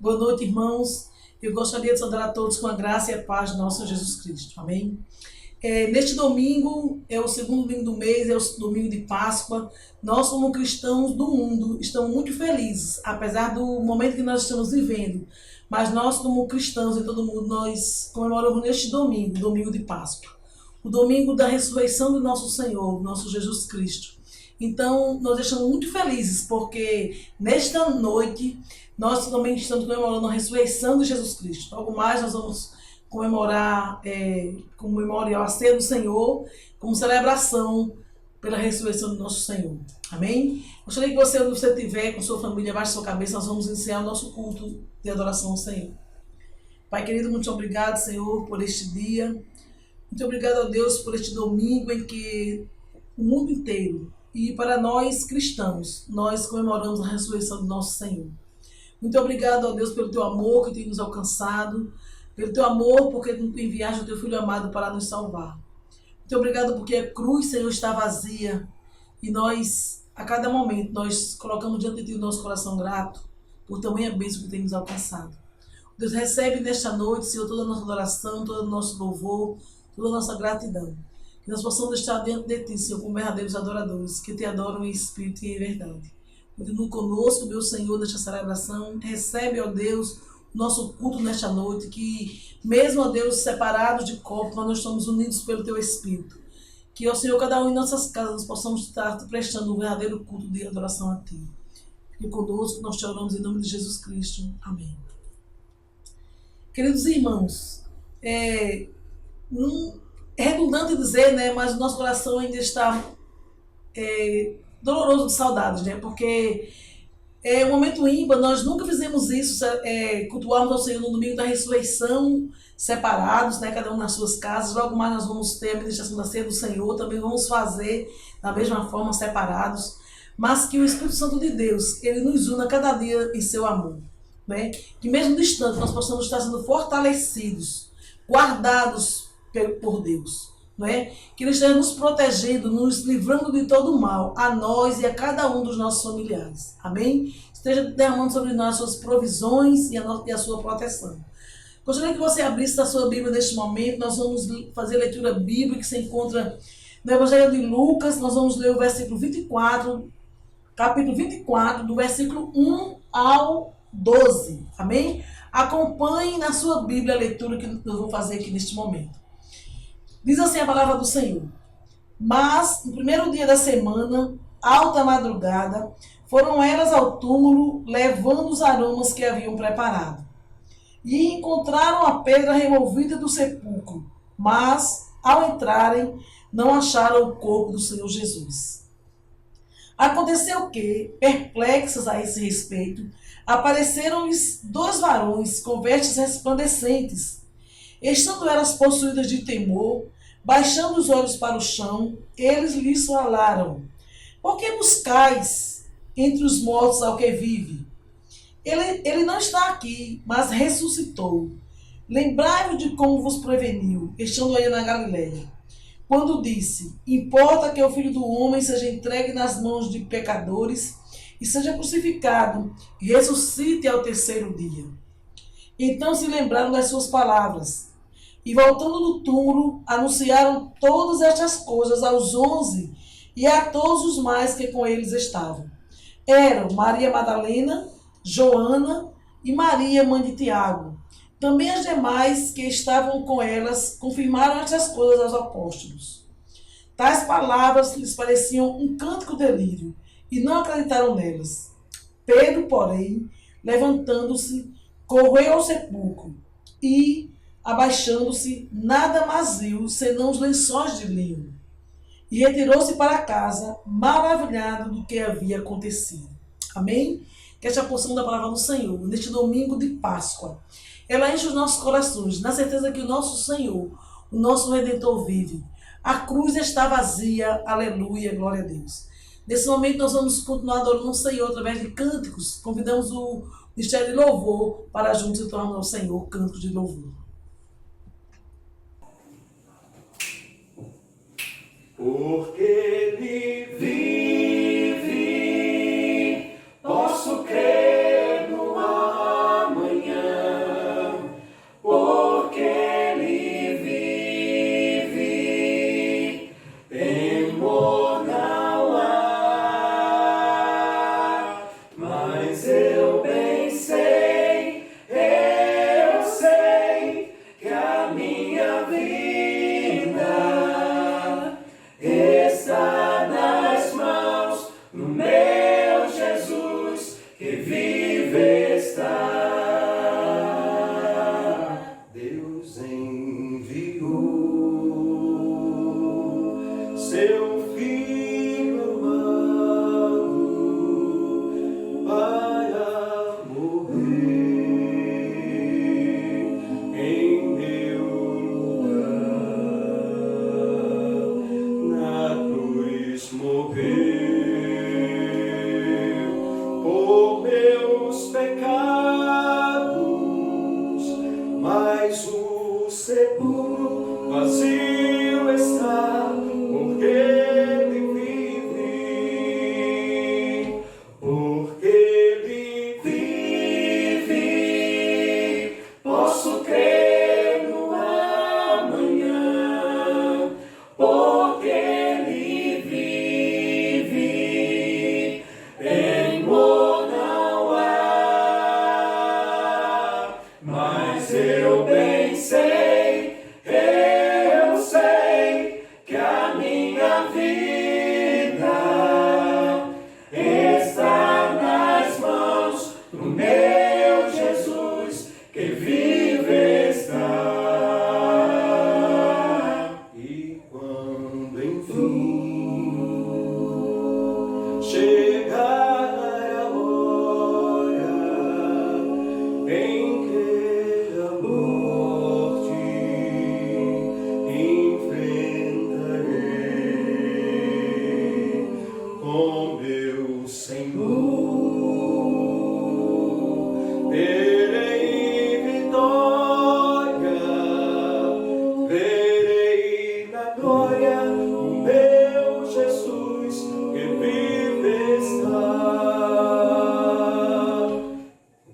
Boa noite, irmãos. Eu gostaria de saudar a todos com a graça e a paz de nosso Jesus Cristo. Amém? Neste domingo, é o segundo domingo do mês, é o domingo de Páscoa. Nós, como cristãos do mundo, estamos muito felizes, apesar do momento que nós estamos vivendo. Mas nós, como cristãos em todo o mundo, nós comemoramos neste domingo, domingo de Páscoa. O domingo da ressurreição do nosso Senhor, nosso Jesus Cristo. Então, nós estamos muito felizes, porque nesta noite, nós também estamos comemorando a ressurreição de Jesus Cristo. Logo mais, nós vamos comemorar como memorial a ceia do Senhor, como celebração pela ressurreição do nosso Senhor. Amém? Gostaria que você, onde você estiver, com sua família, abaixo da sua cabeça, nós vamos iniciar o nosso culto de adoração ao Senhor. Pai querido, muito obrigado, Senhor, por este dia. Muito obrigado a Deus por este domingo em que o mundo inteiro, e para nós cristãos, nós comemoramos a ressurreição do nosso Senhor. Muito obrigado a Deus pelo teu amor que tem nos alcançado, pelo teu amor porque tu enviaste o teu Filho amado para nos salvar. Muito obrigado porque a cruz, Senhor, está vazia e nós, a cada momento, nós colocamos diante de ti o nosso coração grato por tamanha bênção que tem nos alcançado. Deus, recebe nesta noite, Senhor, toda a nossa adoração, todo o nosso louvor, toda a nossa gratidão. Que nós possamos estar diante de ti, Senhor, como verdadeiros adoradores, que te adoram em espírito e em verdade. Continua conosco, meu Senhor, nesta celebração. Recebe, ó Deus, o nosso culto nesta noite, que mesmo, ó Deus, separados de corpo, nós estamos unidos pelo teu Espírito. Que, ó Senhor, cada um em nossas casas, nós possamos estar te prestando um verdadeiro culto de adoração a ti. Fique conosco, nós te oramos em nome de Jesus Cristo. Amém. Queridos irmãos, é redundante dizer, né, mas o nosso coração ainda está doloroso de saudades, né, porque é um momento ímpar, nós nunca fizemos isso, cultuarmos ao Senhor no domingo da ressurreição, separados, né, cada um nas suas casas. Logo mais nós vamos ter a ministração da ceia do Senhor, também vamos fazer da mesma forma, separados, mas que o Espírito Santo de Deus, ele nos una cada dia em seu amor, né, que mesmo distante nós possamos estar sendo fortalecidos, guardados por Deus, não é? Que Ele esteja nos protegendo, nos livrando de todo o mal, a nós e a cada um dos nossos familiares. Amém? Esteja derramando sobre nós as suas provisões e a sua proteção. Gostaria que você abrisse a sua Bíblia neste momento. Nós vamos fazer a leitura bíblica que se encontra no Evangelho de Lucas. Nós vamos ler o versículo 24, capítulo 24, do versículo 1 ao 12. Amém? Acompanhe na sua Bíblia a leitura que eu vou fazer aqui neste momento. Diz assim a palavra do Senhor. Mas, no primeiro dia da semana, alta madrugada, foram elas ao túmulo, levando os aromas que haviam preparado. E encontraram a pedra removida do sepulcro, mas, ao entrarem, não acharam o corpo do Senhor Jesus. Aconteceu que, perplexas a esse respeito, apareceram-lhes 2 varões com vestes resplandecentes. Estando elas possuídas de temor, baixando os olhos para o chão, eles lhes falaram: por que buscais entre os mortos ao que vive? Ele não está aqui, mas ressuscitou. Lembrai-vos de como vos preveniu, estando aí na Galileia, quando disse: importa que o Filho do Homem seja entregue nas mãos de pecadores e seja crucificado e ressuscite ao terceiro dia. Então se lembraram das suas palavras. E voltando do túmulo, anunciaram todas estas coisas aos 11 e a todos os mais que com eles estavam. Eram Maria Madalena, Joana e Maria, mãe de Tiago. Também as demais que estavam com elas confirmaram estas coisas aos apóstolos. Tais palavras lhes pareciam um cântico delírio e não acreditaram nelas. Pedro, porém, levantando-se, correu ao sepulcro e, abaixando-se, nada mais viu, senão os lençóis de linho. E retirou-se para casa, maravilhado do que havia acontecido. Amém? Que esta porção da palavra do Senhor, neste domingo de Páscoa, ela enche os nossos corações, na certeza que o nosso Senhor, o nosso Redentor vive. A cruz está vazia, aleluia, glória a Deus. Nesse momento nós vamos continuar adorando o Senhor através de cânticos. Convidamos o Ministério de Louvor para juntos entoarmos ao Senhor cânticos de louvor. Porque Ele vive, posso crer no amanhã. mas o sepulcro vazio está, porque ele vive, porque ele vive, posso crer no amanhã, porque ele vive, temor não há, mas eu bem sei, eu sei que a minha vida está nas mãos do meu Jesus, que vive está. E quando enfim chegar a hora em que a morte enfrentarei com meu Senhor, terei vitória, verei na glória o meu Jesus, que vive está,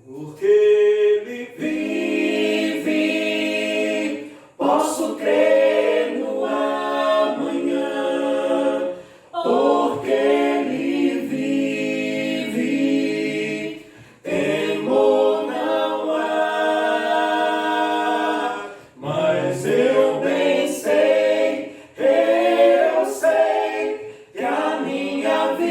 porque ele vive, posso crer no amanhã, porque ele vive, temor não há, mas eu bem sei, eu sei que a minha vida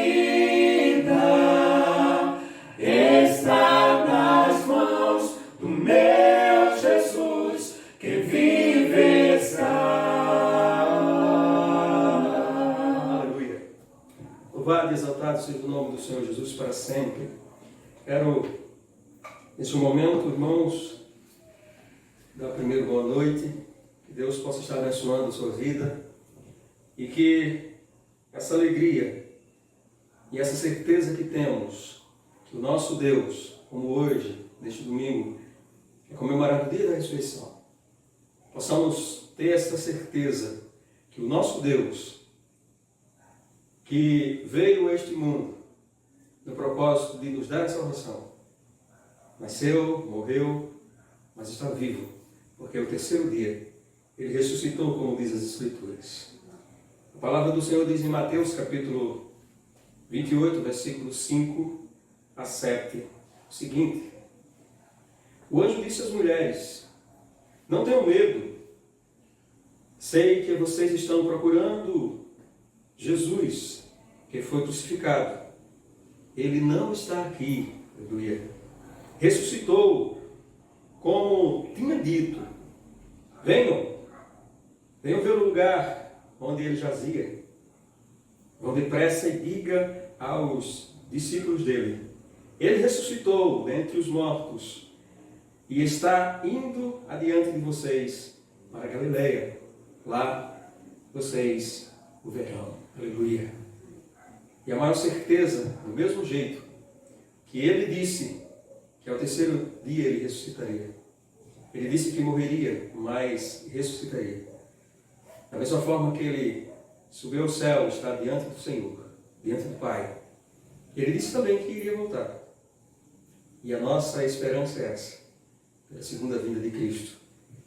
está nas mãos do meu Jesus, que vive está. Aleluia. Louvado e exaltado seja o nome do Senhor Jesus para sempre. Quero, nesse momento, irmãos, dar primeiro boa noite, que Deus possa estar abençoando a sua vida e que essa alegria e essa certeza que temos que o nosso Deus, como hoje, neste domingo, é comemorado o dia da ressurreição, possamos ter essa certeza que o nosso Deus, que veio a este mundo no propósito de nos dar a salvação, nasceu, morreu, mas está vivo, porque ao terceiro dia ele ressuscitou, como diz as Escrituras. A palavra do Senhor diz em Mateus capítulo 28, versículos 5 a 7, o seguinte: o anjo disse às mulheres: não tenham medo, sei que vocês estão procurando Jesus, que foi crucificado. Ele não está aqui, aleluia. Ressuscitou, como tinha dito. Venham ver o lugar onde ele jazia. Vão depressa e diga aos discípulos dele: ele ressuscitou dentre os mortos e está indo adiante de vocês para Galileia. Lá vocês o verão. Aleluia. E a maior certeza, do mesmo jeito que ele disse que ao terceiro dia ele ressuscitaria. Ele disse que morreria, mas ressuscitaria. Da mesma forma que ele subiu ao céu, está diante do Senhor, diante do Pai. Ele disse também que iria voltar. E a nossa esperança é essa, a segunda vinda de Cristo.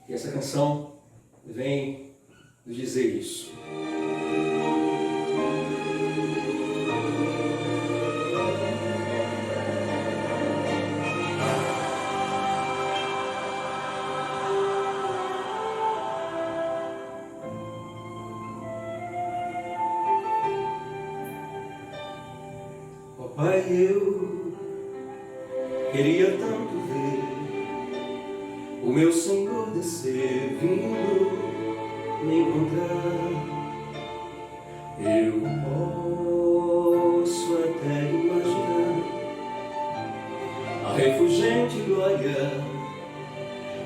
E essa canção vem nos dizer isso. Ó Pai, eu queria tanto ver o meu Senhor descer, vindo me encontrar. Eu posso até imaginar a refulgente glória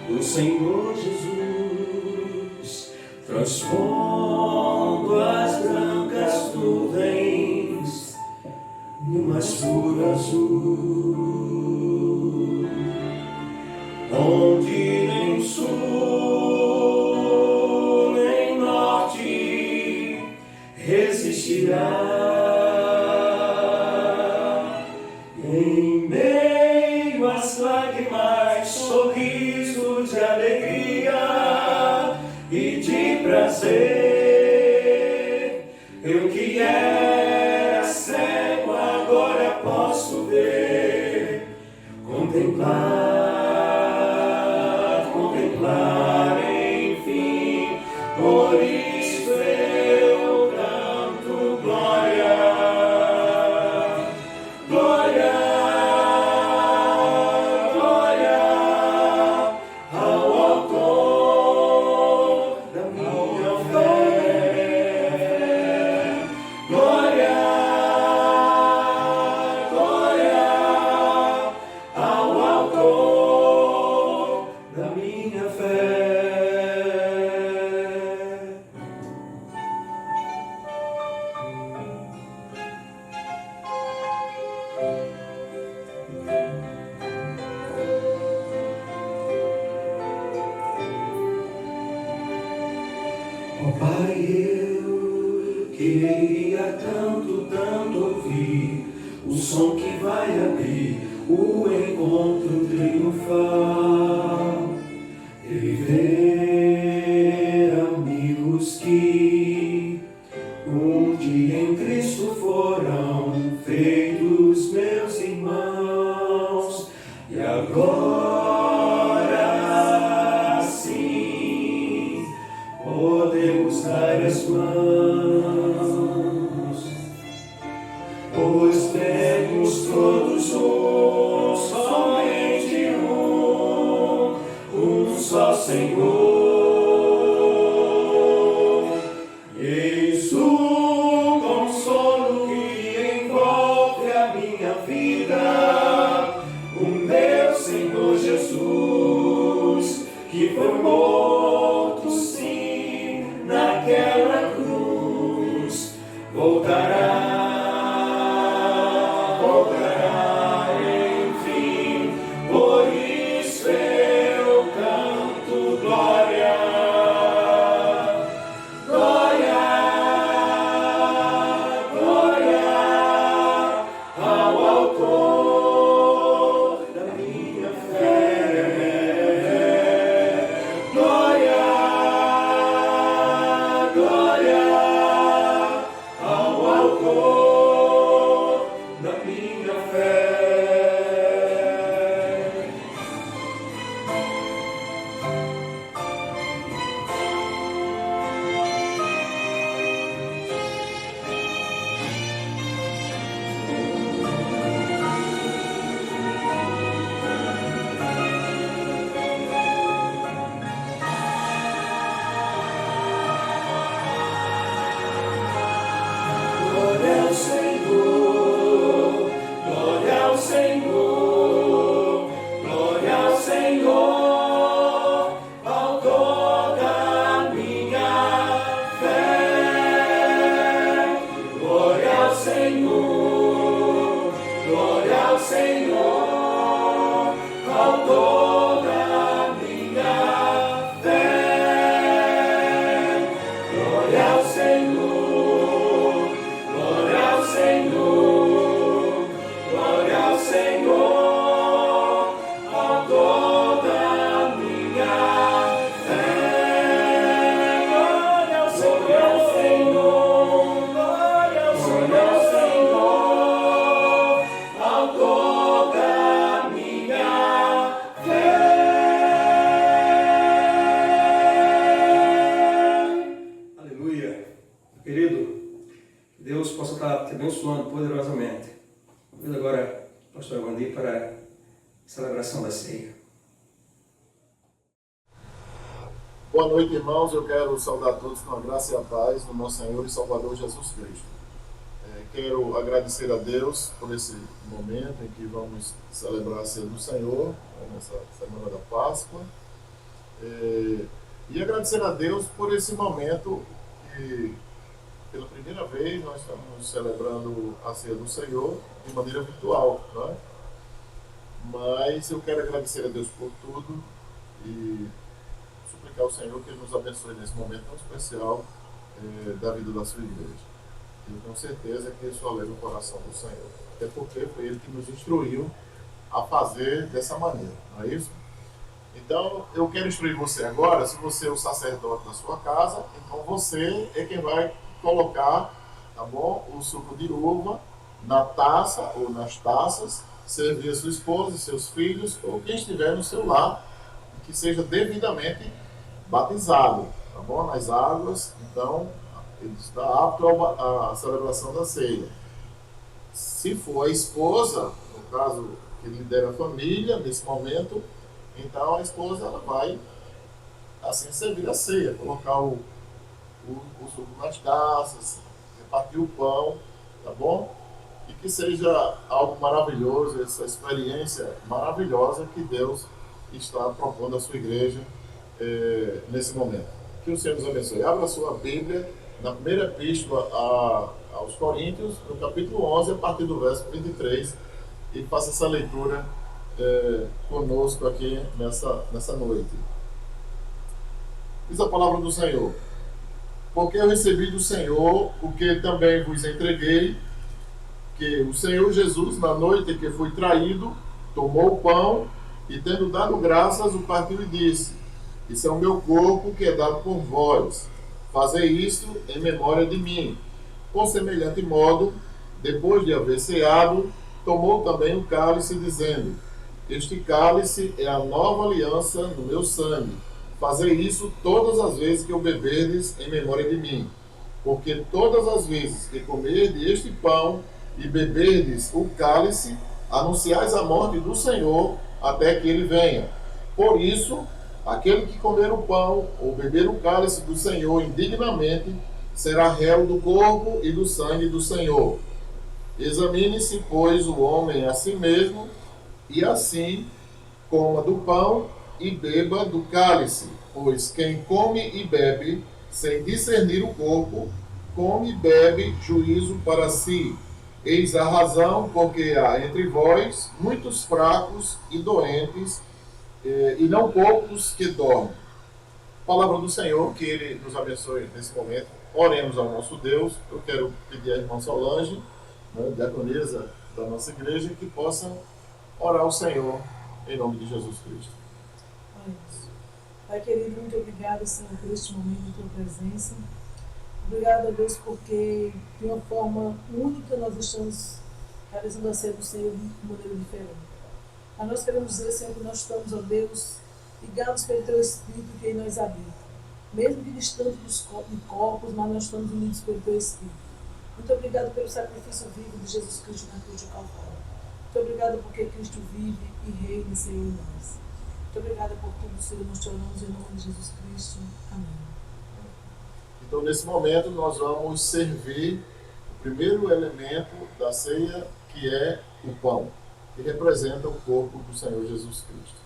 do Senhor Jesus, transpondo as brancas nuvens no mais puro azul, onde nem sol de alegria e de prazer. Eu que era cego agora posso ver, contemplar, contemplar, enfim. Por isso eu canto glória, glória, glória ao Autor da minha fé. Glória, glória ao Autor da minha fé. Ó Pai, eu queria tanto, tanto ouvir o som que vai abrir o encontro triunfal e ver amigos que um dia em Cristo foram feitos meus irmãos. E agora sim podemos dar as mãos, pois temos todos somente um só Senhor. Eis o consolo que envolve a minha vida, o meu Senhor Jesus, que foi morto sim naquela cruz, voltará, voltará, enfim. Por isso eu canto glória, glória, glória ao Autor da minha fé. Glória, glória ao Autor da minha fé. Glória ao Senhor, glória ao Senhor, glória ao Senhor, Autor da minha fé. Glória ao Senhor, glória ao Senhor, Autor da minha fé. Glória ao Senhor, glória ao Senhor, glória ao Senhor, Autor da minha fé. Glória ao Senhor, glória ao Senhor, Autor da minha fé. Aleluia. Querido, que Deus possa estar te abençoando poderosamente. Convido agora o pastor Evandi para a celebração da ceia. Boa noite, irmãos. Eu quero saudar todos com a graça e a paz do nosso Senhor e Salvador Jesus Cristo. Quero agradecer a Deus por esse momento em que vamos celebrar a ceia do Senhor, nessa semana da Páscoa. E agradecer a Deus por esse momento que, pela primeira vez, nós estamos celebrando a ceia do Senhor de maneira virtual, não é? Mas eu quero agradecer a Deus por tudo e suplicar ao Senhor que Ele nos abençoe nesse momento tão especial da vida da sua igreja. Eu tenho certeza que isso alegra o coração do Senhor, até porque foi Ele que nos instruiu a fazer dessa maneira, não é isso? Então, eu quero instruir você agora, se você é o sacerdote da sua casa, então você é quem vai colocar, tá bom, o suco de uva na taça ou nas taças, servir a sua esposa e seus filhos, ou quem estiver no seu lar, que seja devidamente batizado, tá bom, nas águas, então ele está apto à celebração da ceia. Se for a esposa, no caso que lidera a família nesse momento, então a esposa ela vai assim servir a ceia, colocar o suco nas taças, repartir o pão, tá bom? E que seja algo maravilhoso, essa experiência maravilhosa que Deus está propondo à sua igreja nesse momento. Que o Senhor nos abençoe. Abra a sua Bíblia na primeira epístola aos Coríntios, no capítulo 11, a partir do verso 23, e faça essa leitura conosco aqui nessa noite. Diz a palavra do Senhor: porque eu recebi do Senhor o que também vos entreguei, que o Senhor Jesus, na noite em que foi traído, tomou o pão e, tendo dado graças, o partiu e disse: isso é o meu corpo que é dado por vós. Fazei isto em memória de mim. Com semelhante modo, depois de haver ceado, tomou também o cálice, dizendo: este cálice é a nova aliança no meu sangue. Fazei isso todas as vezes que o beberdes em memória de mim. Porque todas as vezes que comerdes este pão e beberdes o cálice, anunciais a morte do Senhor até que ele venha. Por isso, aquele que comer o pão ou beber o cálice do Senhor indignamente será réu do corpo e do sangue do Senhor. Examine-se, pois, o homem a si mesmo, e assim coma do pão e beba do cálice. Pois quem come e bebe sem discernir o corpo, come e bebe juízo para si. Eis a razão porque há entre vós muitos fracos e doentes, e não poucos que dormem. Palavra do Senhor, que Ele nos abençoe nesse momento. Oremos ao nosso Deus. Eu quero pedir à irmã Solange, diaconisa da nossa igreja, que possa orar ao Senhor em nome de Jesus Cristo. Pai querido, muito obrigada, Senhor, por este momento de Tua presença. Obrigada, Deus, porque de uma forma única nós estamos realizando a ceia do Senhor de maneira diferente. Mas nós queremos dizer, Senhor, que nós estamos, ó Deus, ligados pelo Teu Espírito que em nós habita. Mesmo que distante dos corpos, mas nós estamos unidos pelo Teu Espírito. Muito obrigado pelo sacrifício vivo de Jesus Cristo na cruz de Calvário. Muito obrigado porque Cristo vive e reina, Senhor, em nós. Muito obrigada por tudo, Senhor, nós te oramos em nome de Jesus Cristo. Amém. Então, nesse momento, nós vamos servir o primeiro elemento da ceia, que é o pão, que representa o corpo do Senhor Jesus Cristo.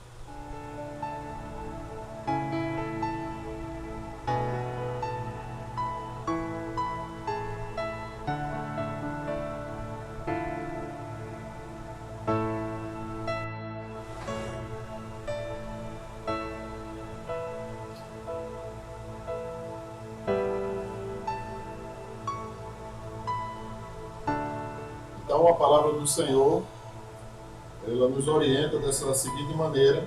Então, a palavra do Senhor, ela nos orienta dessa seguinte maneira,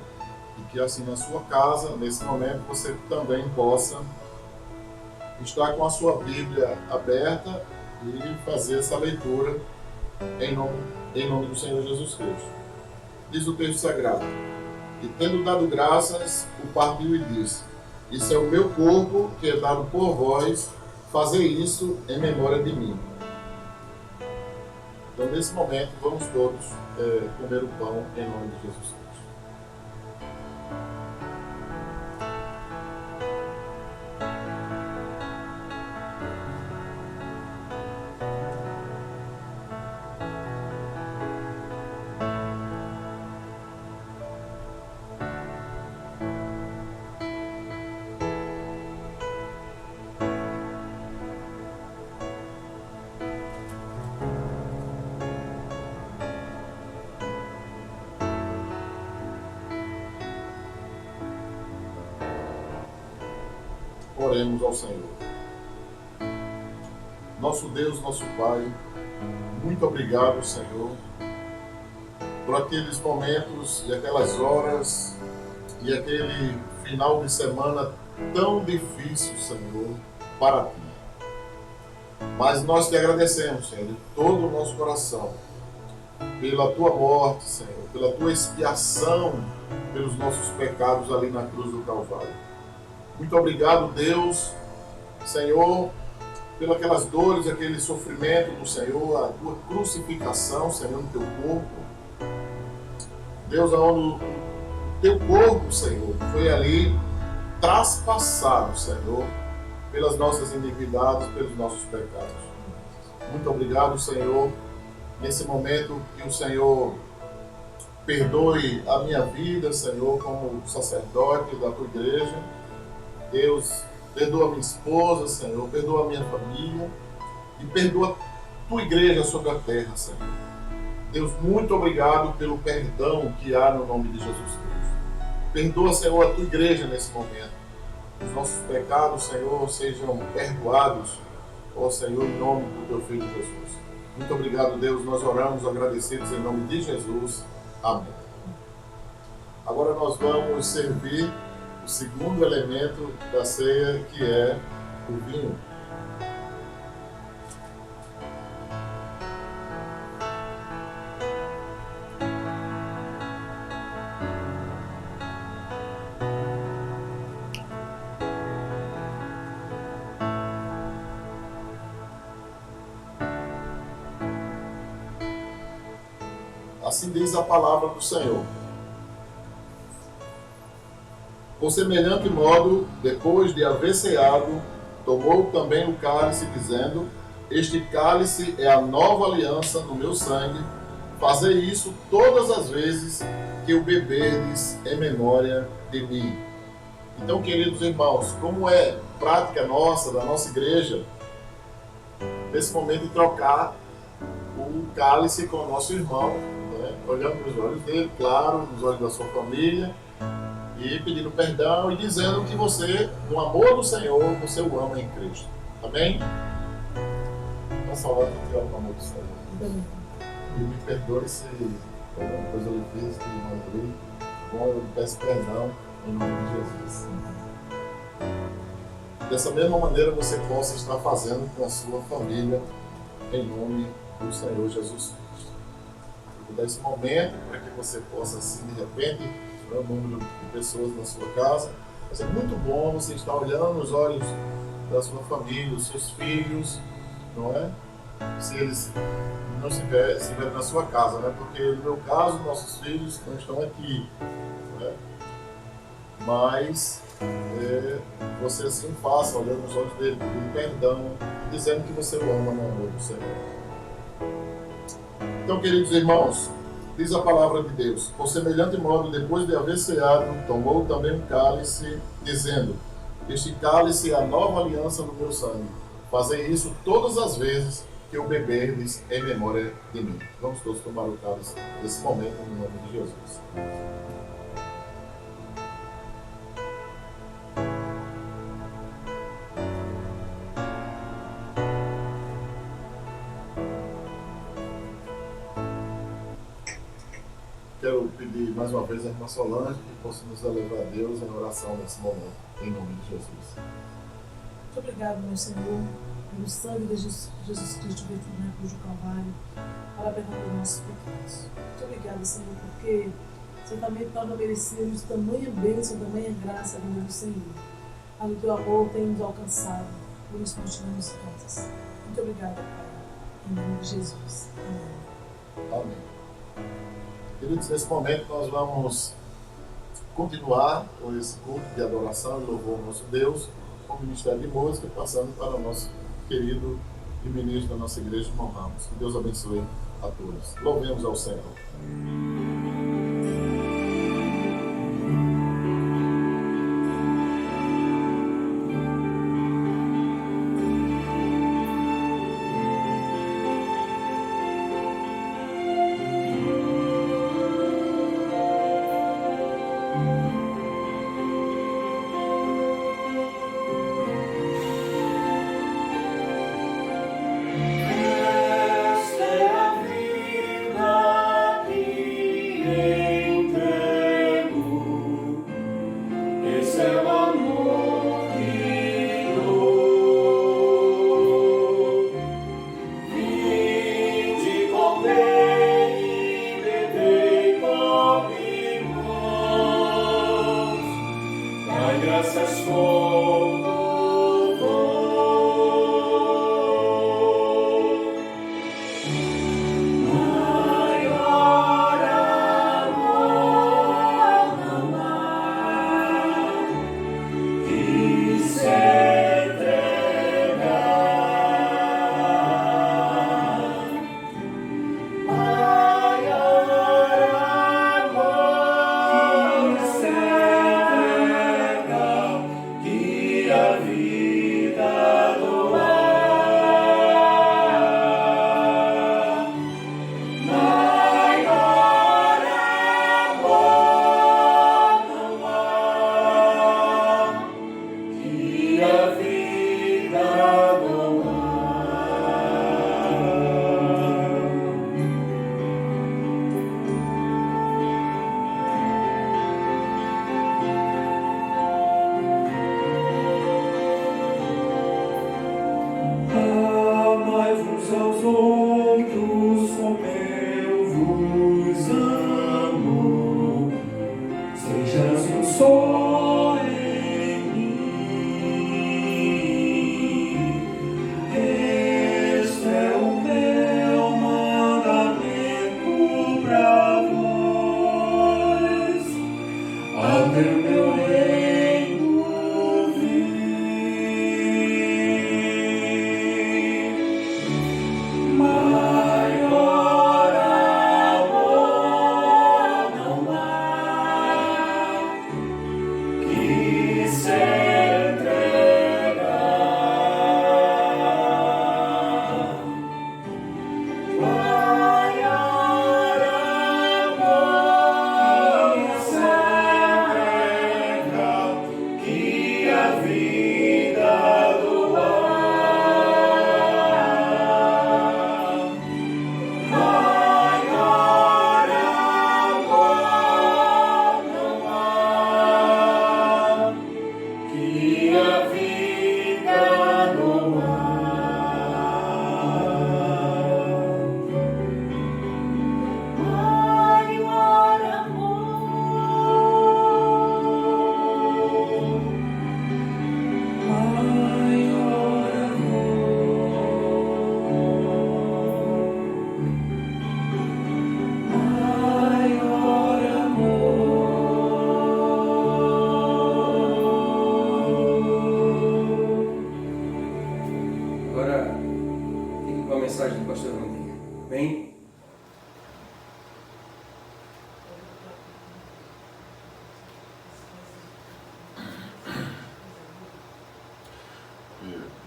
e que assim na sua casa, nesse momento, você também possa estar com a sua Bíblia aberta e fazer essa leitura em nome do Senhor Jesus Cristo. Diz o texto sagrado: e tendo dado graças, o partiu e disse: isso é o meu corpo que é dado por vós, fazei isso em memória de mim. Então, nesse momento, vamos todos comer o pão em nome de Jesus Cristo. Oremos ao Senhor. Nosso Deus, nosso Pai, muito obrigado, Senhor, por aqueles momentos e aquelas horas e aquele final de semana tão difícil, Senhor, para ti. Mas nós te agradecemos, Senhor, de todo o nosso coração, pela tua morte, Senhor, pela tua expiação pelos nossos pecados ali na cruz do Calvário. Muito obrigado, Deus, Senhor, pelas aquelas dores, aquele sofrimento do Senhor, a tua crucificação, Senhor, no teu corpo. Deus, aonde o teu corpo, Senhor, foi ali traspassado, Senhor, pelas nossas iniquidades, pelos nossos pecados. Muito obrigado, Senhor, nesse momento que o Senhor perdoe a minha vida, Senhor, como sacerdote da tua igreja. Deus, perdoa a minha esposa, Senhor, perdoa a minha família e perdoa a tua igreja sobre a terra, Senhor. Deus, muito obrigado pelo perdão que há no nome de Jesus Cristo. Perdoa, Senhor, a tua igreja nesse momento. Os nossos pecados, Senhor, sejam perdoados, ó Senhor, em nome do teu Filho Jesus. Muito obrigado, Deus. Nós oramos agradecidos em nome de Jesus. Amém. Agora nós vamos servir o segundo elemento da ceia, que é o vinho. Assim diz a palavra do Senhor. Por semelhante modo, depois de haver ceado, tomou também o cálice, dizendo: Este cálice é a nova aliança no meu sangue. Fazei isso todas as vezes que o beberdes em memória de mim. Então, queridos irmãos, como é prática nossa, da nossa igreja, nesse momento de trocar o cálice com o nosso irmão, olhando nos olhos dele, claro, nos olhos da sua família, e pedindo perdão e dizendo que você, no amor do Senhor, você o ama em Cristo. Amém? Nessa hora que eu amo o amor do Senhor. E me perdoe se alguma coisa eu fiz que mandei. Bom, eu peço perdão em nome de Jesus. Dessa mesma maneira você possa estar fazendo com a sua família em nome do Senhor Jesus Cristo. Vou dar esse momento para que você possa, assim, de repente, o número de pessoas na sua casa. Mas é muito bom você estar olhando nos olhos da sua família, dos seus filhos, não é? Se eles não estiverem na sua casa, né? Porque no meu caso, nossos filhos não estão aqui, não é? Mas você assim faça, olhando nos olhos dele, pedindo perdão, dizendo que você o ama no amor do Senhor. Então, queridos irmãos, diz a palavra de Deus: por semelhante modo, depois de haver ceado, tomou também um cálice, dizendo: Este cálice é a nova aliança no meu sangue. Fazei isso todas as vezes que o beberdes em memória de mim. Vamos todos tomar o cálice nesse momento, no nome de Jesus. Quero pedir mais uma vez a irmã Solange que possa nos elevar a Deus em oração nesse momento, em nome de Jesus. Muito obrigado, meu Senhor, pelo sangue de Jesus Cristo vertido na cruz do Calvário, para perdoar os nossos pecados. Muito obrigado, Senhor, porque certamente nós não merecemos tamanha bênção, tamanha graça vinda do Senhor. Mas o teu amor tem nos alcançado, por isso nós te damos graças. Muito obrigado, Pai, em nome de Jesus. Amém. Amém. Queridos, nesse momento nós vamos continuar com esse culto de adoração e louvor ao nosso Deus, com o Ministério de Música, passando para o nosso querido e ministro da nossa igreja, irmão Ramos. Que Deus abençoe a todos. Louvemos ao Senhor. Esta é a vida que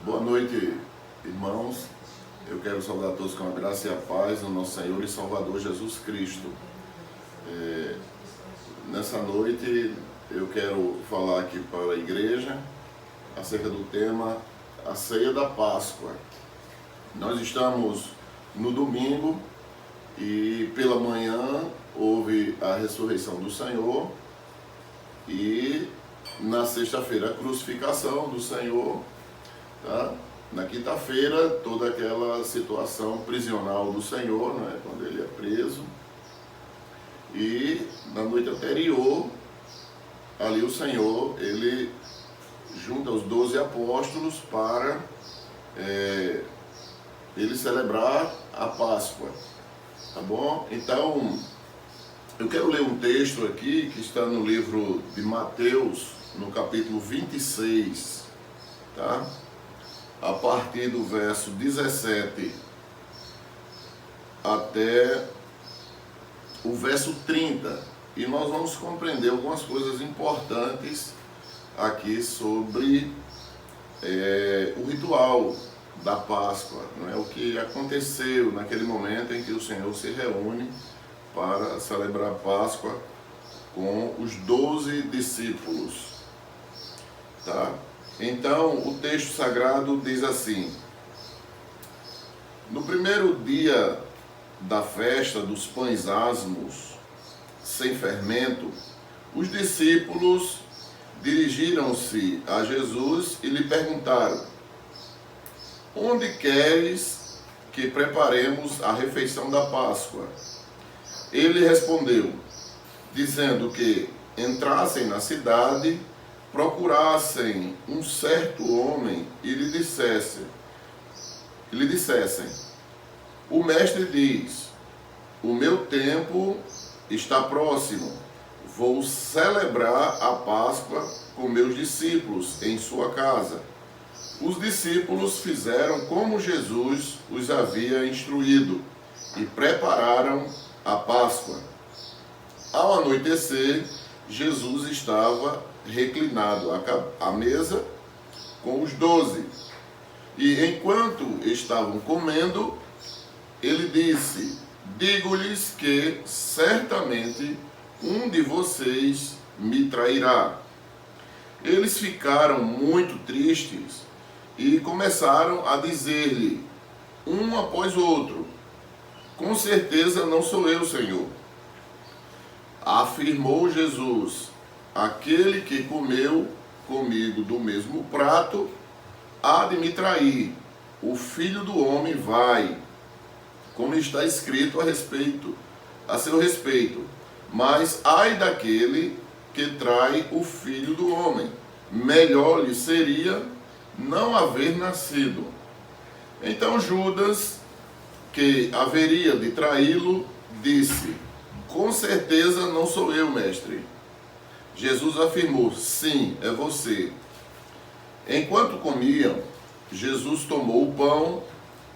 Boa noite, irmãos. Eu quero saudar a todos com a graça e a paz do nosso Senhor e Salvador Jesus Cristo. Nessa noite eu quero falar aqui para a igreja acerca do tema a ceia da Páscoa. Nós estamos no domingo e pela manhã houve a ressurreição do Senhor e na sexta-feira a crucificação do Senhor, tá? Na quinta-feira toda aquela situação prisional do Senhor, né? Quando ele é preso, e na noite anterior ali o Senhor ele junta os 12 apóstolos para ele celebrar a Páscoa, tá bom? Então eu quero ler um texto aqui que está no livro de Mateus, no capítulo 26, tá? A partir do verso 17 até o verso 30. E nós vamos compreender algumas coisas importantes aqui sobre o ritual da Páscoa, não é? O que aconteceu naquele momento em que o Senhor se reúne para celebrar a Páscoa com os 12 discípulos, tá? Então, o texto sagrado diz assim: no primeiro dia da festa dos pães asmos, sem fermento, os discípulos dirigiram-se a Jesus e lhe perguntaram: onde queres que preparemos a refeição da Páscoa? Ele respondeu, dizendo que entrassem na cidade procurassem um certo homem e lhe dissessem, o mestre diz, o meu tempo está próximo, vou celebrar a Páscoa com meus discípulos em sua casa. Os discípulos fizeram como Jesus os havia instruído e prepararam a Páscoa. Ao anoitecer, Jesus estava reclinado à mesa com os 12. E enquanto estavam comendo, ele disse, digo-lhes que certamente um de vocês me trairá. Eles ficaram muito tristes e começaram a dizer-lhe, um após outro, com certeza não sou eu, Senhor. Afirmou Jesus, aquele que comeu comigo do mesmo prato, há de me trair. O Filho do Homem vai, como está escrito a seu respeito. Mas ai daquele que trai o Filho do Homem. Melhor lhe seria não haver nascido. Então Judas, que haveria de traí-lo, disse, com certeza não sou eu, mestre. Jesus afirmou, sim, é você. Enquanto comiam, Jesus tomou o pão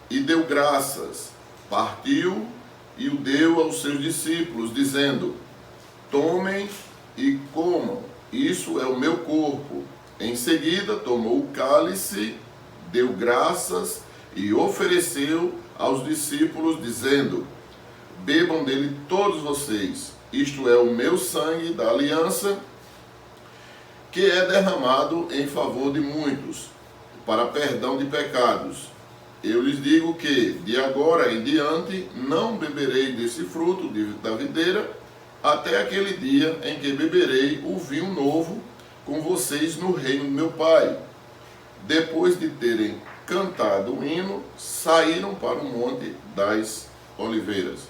e deu graças, partiu e o deu aos seus discípulos, dizendo, tomem e comam, isso é o meu corpo. Em seguida, tomou o cálice, deu graças e ofereceu aos discípulos, dizendo, bebam dele todos vocês, isto é o meu sangue da aliança, que é derramado em favor de muitos, para perdão de pecados. Eu lhes digo que, de agora em diante, não beberei desse fruto da videira, até aquele dia em que beberei o vinho novo com vocês no reino do meu Pai. Depois de terem cantado o hino, saíram para o Monte das Oliveiras.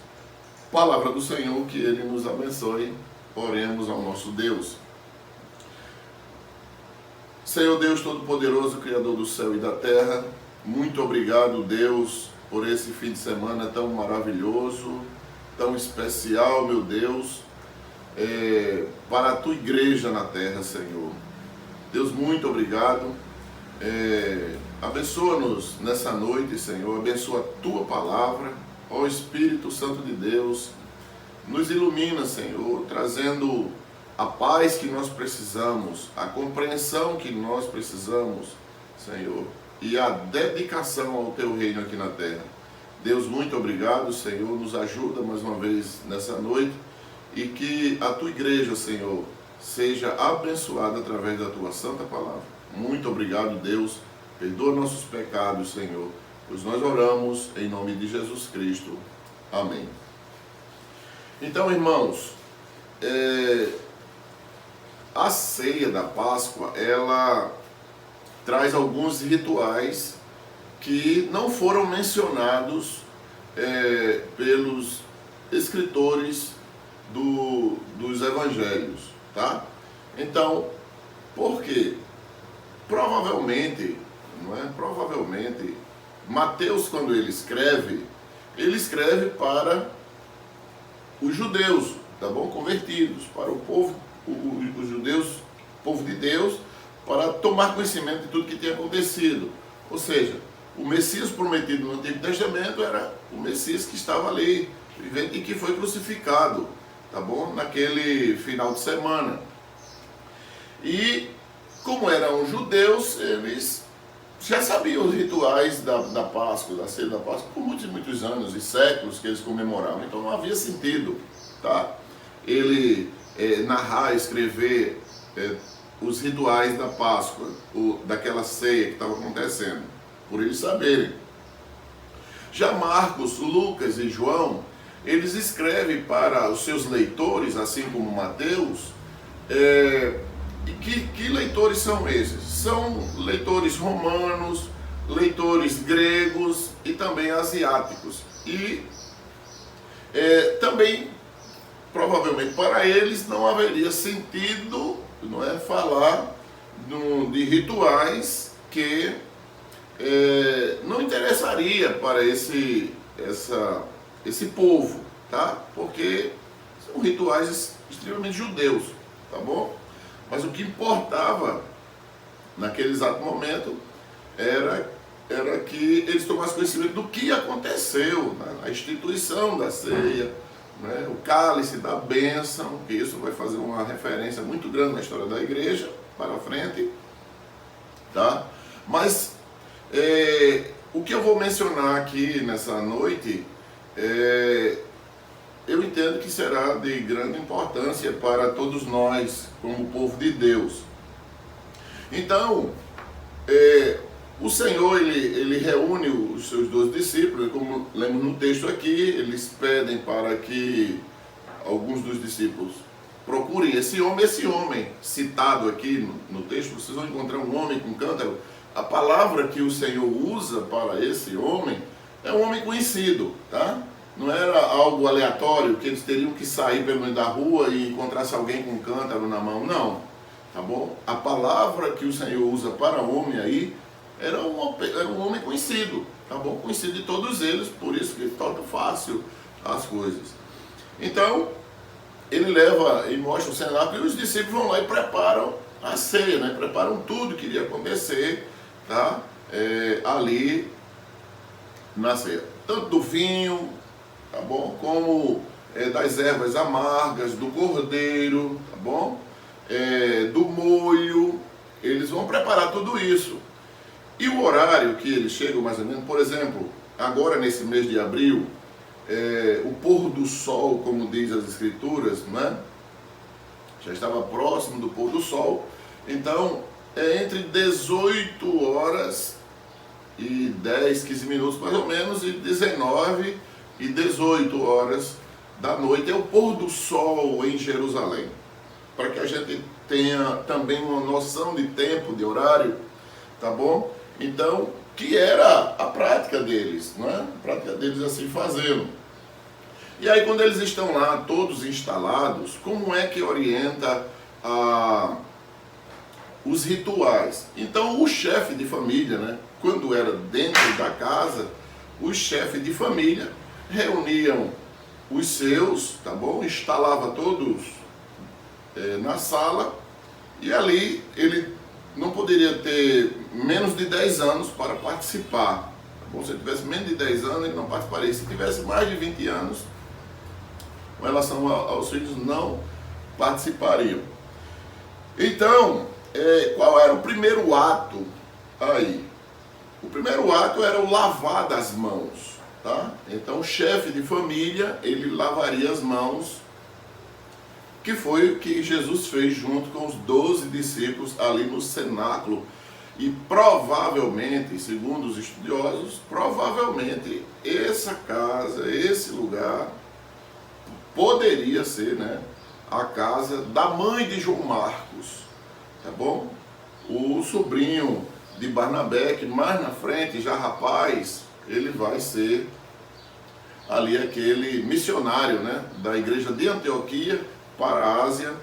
Palavra do Senhor, que Ele nos abençoe. Oremos ao nosso Deus. Senhor Deus Todo-Poderoso, Criador do céu e da terra, muito obrigado, Deus, por esse fim de semana tão maravilhoso, tão especial, meu Deus, para a Tua igreja na terra, Senhor. Deus, muito obrigado. Abençoa-nos nessa noite, Senhor, abençoa a Tua palavra, ó Espírito Santo de Deus, nos ilumina, Senhor, trazendo a paz que nós precisamos, a compreensão que nós precisamos, Senhor, e a dedicação ao Teu reino aqui na terra. Deus, muito obrigado, Senhor, nos ajuda mais uma vez nessa noite e que a Tua igreja, Senhor, seja abençoada através da Tua santa palavra. Muito obrigado, Deus, perdoa nossos pecados, Senhor, pois nós oramos em nome de Jesus Cristo. Amém. Então, irmãos, a ceia da Páscoa, ela traz alguns rituais que não foram mencionados pelos escritores dos evangelhos, tá? Então, por quê? Provavelmente, Mateus, quando ele escreve para os judeus, tá bom? Convertidos, para o povo, os judeus, povo de Deus, para tomar conhecimento de tudo que tinha acontecido. Ou seja, o Messias prometido no Antigo Testamento era o Messias que estava ali, vivendo e que foi crucificado, tá bom? Naquele final de semana. E, como eram judeus, eles já sabiam os rituais da Páscoa, da ceia da Páscoa, por muitos e muitos anos e séculos que eles comemoravam. Então não havia sentido, tá? Ele narrar, escrever os rituais da Páscoa, daquela ceia que estava acontecendo, por eles saberem. Já Marcos, Lucas e João, eles escrevem para os seus leitores, assim como Mateus. E que leitores são esses? São leitores romanos, leitores gregos e também asiáticos. E também, provavelmente para eles, não haveria sentido, não é, falar de rituais que não interessaria para esse povo, tá? Porque são rituais extremamente judeus, tá bom? Mas o que importava naquele exato momento era que eles tomassem conhecimento do que aconteceu, né? A instituição da ceia, né? O cálice da bênção, que isso vai fazer uma referência muito grande na história da igreja para frente, tá? Mas o que eu vou mencionar aqui nessa noite, eu entendo que será de grande importância para todos nós, como povo de Deus. Então, o Senhor, ele reúne os seus 12 discípulos, como lemos no texto aqui, eles pedem para que alguns dos discípulos procurem esse homem citado aqui no texto. Vocês vão encontrar um homem com cântaro. A palavra que o Senhor usa para esse homem é um homem conhecido, tá? Não era algo aleatório, que eles teriam que sair pelo meio da rua e encontrasse alguém com um cântaro na mão, não, tá bom? A palavra que o Senhor usa para homem aí era um homem conhecido, tá bom? Conhecido de todos eles, por isso que torna fácil as coisas. Então, ele leva e mostra o cenário e os discípulos vão lá e preparam a ceia, né? Preparam tudo que iria acontecer, tá? Ali na ceia. Tanto do vinho, tá bom? Como das ervas amargas, do cordeiro, tá bom? Do molho, eles vão preparar tudo isso. E o horário que eles chegam mais ou menos, por exemplo, agora nesse mês de abril, o pôr do sol, como diz as escrituras, né? Já estava próximo do pôr do sol, então entre 18 horas e 10, 15 minutos mais ou menos, e 19 e 18 horas da noite é o pôr do sol em Jerusalém, para que a gente tenha também uma noção de tempo, de horário, tá bom? Então, que era a prática deles, não é? A prática deles assim fazendo. E aí quando eles estão lá todos instalados, como é que orienta os rituais? Então o chefe de família, né, quando era dentro da casa, os chefes de família reuniam os seus, tá bom? Instalava todos na sala, e ali ele não poderia ter menos de 10 anos para participar. Tá bom? Se ele tivesse menos de 10 anos, ele não participaria. Se tivesse mais de 20 anos, com relação aos filhos, não participariam. Então, qual era o primeiro ato aí? O primeiro ato era o lavar das mãos, tá? Então, o chefe de família, ele lavaria as mãos, que foi o que Jesus fez junto com os 12 discípulos ali no cenáculo. E provavelmente, segundo os estudiosos, provavelmente essa casa, esse lugar, poderia ser, né, a casa da mãe de João Marcos, tá bom? O sobrinho de Barnabé, que mais na frente, já rapaz, ele vai ser ali aquele missionário, né, da igreja de Antioquia para a Ásia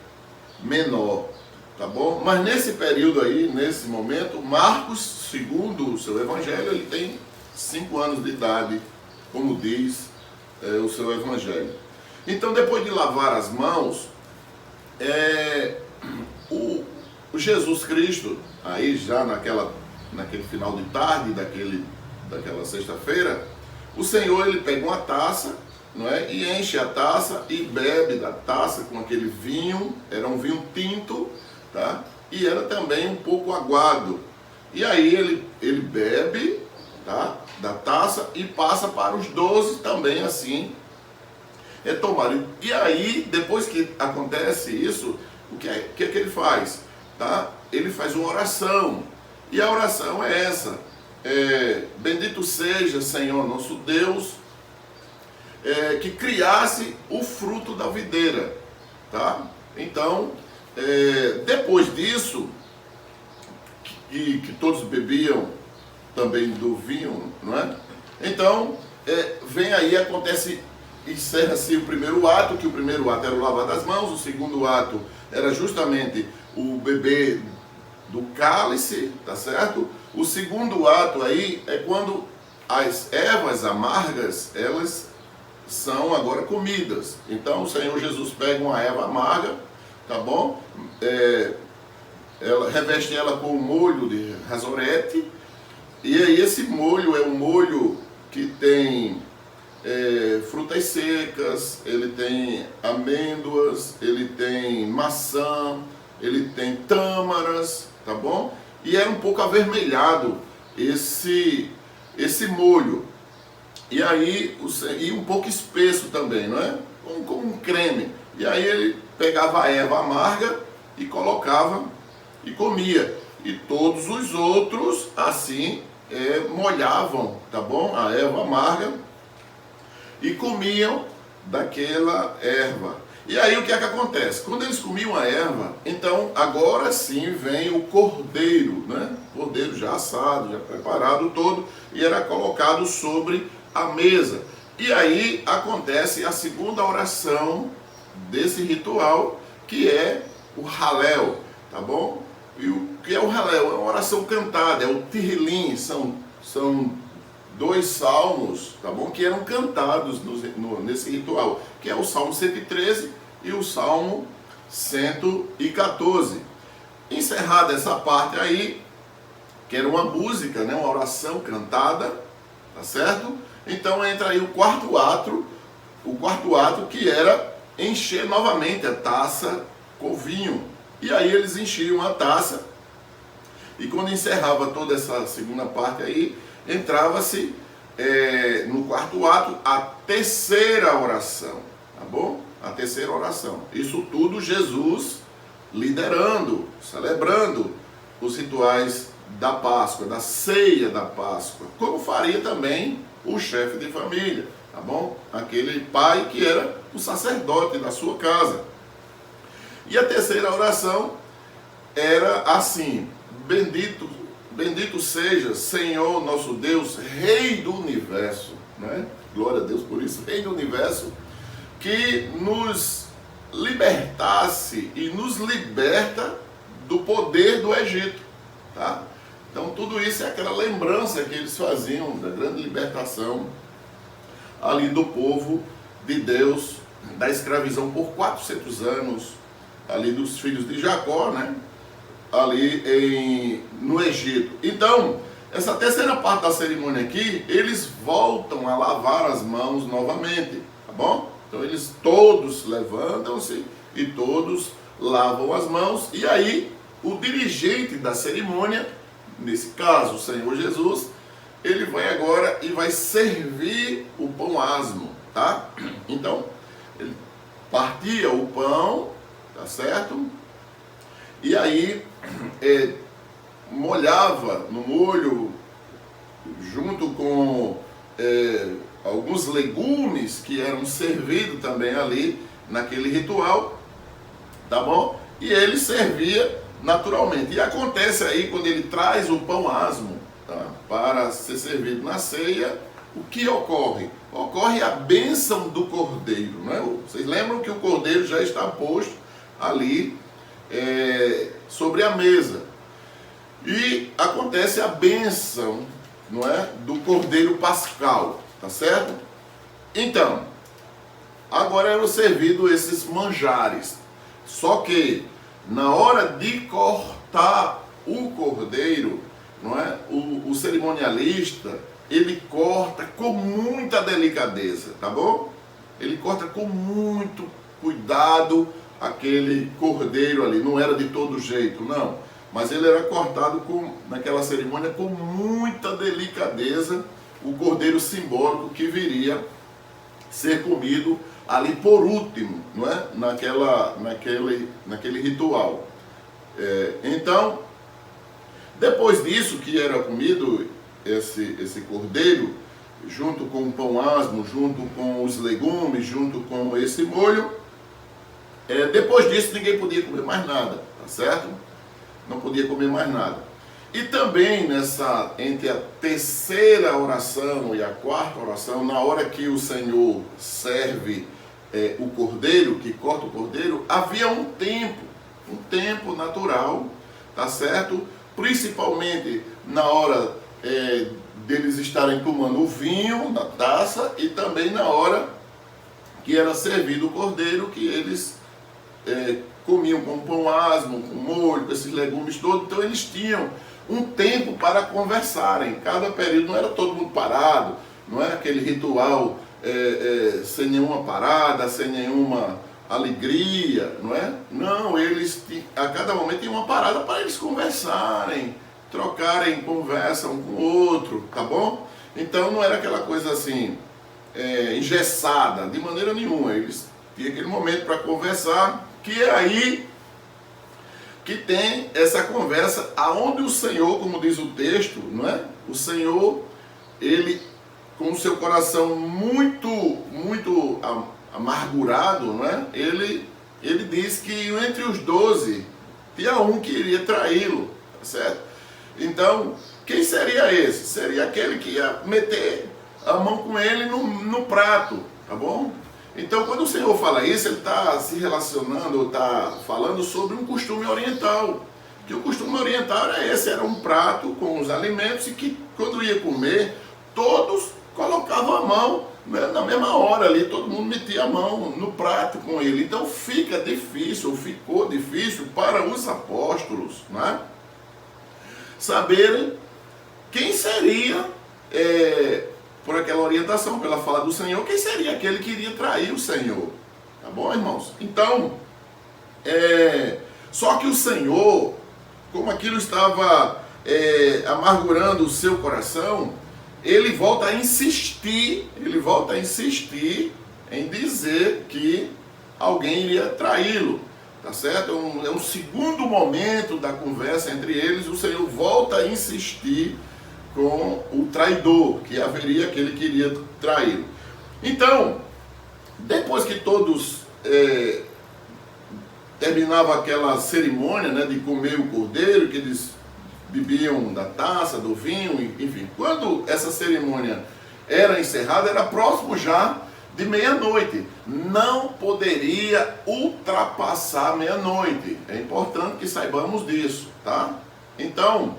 Menor, tá bom? Mas nesse período aí, nesse momento, Marcos, segundo o seu evangelho, ele tem 5 anos de idade, como diz o seu evangelho. Então, depois de lavar as mãos, o Jesus Cristo, aí já naquele final de tarde daquela sexta-feira, o Senhor, ele pega uma taça, não é? E enche a taça e bebe da taça com aquele vinho. Era um vinho tinto, tá? E era também um pouco aguado. E aí ele bebe, tá, da taça e passa para os 12 também assim tomarem. E aí, depois que acontece isso, o que é que ele faz? Tá? Ele faz uma oração. E a oração é essa: bendito seja, Senhor nosso Deus, que criasse o fruto da videira, tá? Então, depois disso, que todos bebiam também do vinho, não é? Então, vem aí, acontece, encerra-se o primeiro ato, que o primeiro ato era o lavar das mãos, o segundo ato era justamente o beber do cálice, tá certo? O segundo ato aí é quando as ervas amargas, elas são agora comidas. Então o Senhor Jesus pega uma erva amarga, tá bom? Ela reveste ela com o molho de razorete, e aí esse molho é um molho que tem frutas secas, ele tem amêndoas, ele tem maçã, ele tem tâmaras, tá bom? E é um pouco avermelhado esse molho. E aí, e um pouco espesso também, não é? Como um creme. E aí ele pegava a erva amarga e colocava e comia. E todos os outros, assim, molhavam, tá bom? A erva amarga e comiam daquela erva. E aí o que é que acontece? Quando eles comiam a erva, então agora sim vem o cordeiro, né? Cordeiro já assado, já preparado todo, e era colocado sobre a mesa. E aí acontece a segunda oração desse ritual, que é o Halel, tá bom? E o que é o Halel? É uma oração cantada, é o Tehillim, são 2 salmos, tá bom? Que eram cantados nesse ritual, que é o Salmo 113 e o Salmo 114. Encerrada essa parte aí, que era uma música, né? Uma oração cantada, tá certo? Então entra aí o quarto ato que era encher novamente a taça com vinho. E aí eles enchiam a taça, e quando encerrava toda essa segunda parte aí, entrava-se no quarto ato a terceira oração, tá bom? A terceira oração. Isso tudo Jesus liderando, celebrando os rituais da Páscoa, da ceia da Páscoa, como faria também o chefe de família, tá bom? Aquele pai que era o sacerdote da sua casa. E a terceira oração era assim: Bendito seja, Senhor nosso Deus, Rei do Universo, né? Glória a Deus por isso, Rei do Universo, que nos libertasse e nos liberta do poder do Egito, tá? Então tudo isso é aquela lembrança que eles faziam da grande libertação ali do povo de Deus, da escravidão por 400 anos, ali dos filhos de Jacó, né? Ali no Egito. Então, essa terceira parte da cerimônia aqui, eles voltam a lavar as mãos novamente, tá bom? Então eles todos levantam-se e todos lavam as mãos, e aí o dirigente da cerimônia, nesse caso o Senhor Jesus, ele vai agora e vai servir o pão asmo, tá? Então, ele partia o pão, tá certo? E aí molhava no molho, junto com alguns legumes que eram servidos também ali naquele ritual, tá bom? E ele servia naturalmente. E acontece aí, quando ele traz o pão asmo, tá, para ser servido na ceia, o que ocorre? Ocorre a bênção do cordeiro, né? Vocês lembram que o cordeiro já está posto ali sobre a mesa. E acontece a bênção, não é, do cordeiro pascal, tá certo? Então, agora eram servidos esses manjares. Só que na hora de cortar o cordeiro, não é, o cerimonialista, ele corta com muita delicadeza, tá bom? Ele corta com muito cuidado aquele cordeiro ali. Não era de todo jeito, não. Mas ele era cortado naquela cerimônia com muita delicadeza, o cordeiro simbólico que viria ser comido ali por último, não é? Naquele ritual. Então, depois disso que era comido esse cordeiro, junto com o pão asmo, junto com os legumes, junto com esse molho, depois disso ninguém podia comer mais nada, tá certo? Não podia comer mais nada. E também entre a terceira oração e a quarta oração, na hora que o Senhor serve o cordeiro, que corta o cordeiro, havia um tempo natural tá certo? Principalmente na hora deles estarem tomando o vinho na taça e também na hora que era servido o cordeiro, que eles comiam com pão asmo, com molho, com esses legumes todos. Então eles tinham um tempo para conversarem. Cada período não era todo mundo parado, não era aquele ritual sem nenhuma parada, sem nenhuma alegria, não é? Não, eles a cada momento tinham uma parada para eles conversarem, trocarem conversa um com o outro, tá bom? Então não era aquela coisa assim, engessada, de maneira nenhuma. Eles tinham aquele momento para conversar, que é aí que tem essa conversa, aonde o Senhor, como diz o texto, não é? O Senhor, ele, com o seu coração muito amargurado, não é? Ele diz que entre os 12 tinha um que iria traí-lo, tá certo? Então, quem seria esse? Seria aquele que ia meter a mão com ele no prato, tá bom? Então, quando o Senhor fala isso, ele está se relacionando, está falando sobre um costume oriental. Que o costume oriental era esse, era um prato com os alimentos e que, quando ia comer, todos colocavam a mão, né, na mesma hora ali, todo mundo metia a mão no prato com ele. Então, ficou difícil para os apóstolos, né, saberem quem seria, por aquela orientação, pela fala do Senhor, quem seria aquele que iria trair o Senhor. Tá bom, irmãos? Então, só que o Senhor, como aquilo estava amargurando o seu coração, ele volta a insistir em dizer que alguém iria traí-lo. Tá certo? É um segundo momento da conversa entre eles, o Senhor volta a insistir com o traidor, que haveria aquele que iria traí-lo. Então, depois que todos terminavam aquela cerimônia, né, de comer o cordeiro, que eles bebiam da taça, do vinho, enfim, quando essa cerimônia era encerrada, era próximo já de meia-noite. Não poderia ultrapassar meia-noite. É importante que saibamos disso, tá? Então,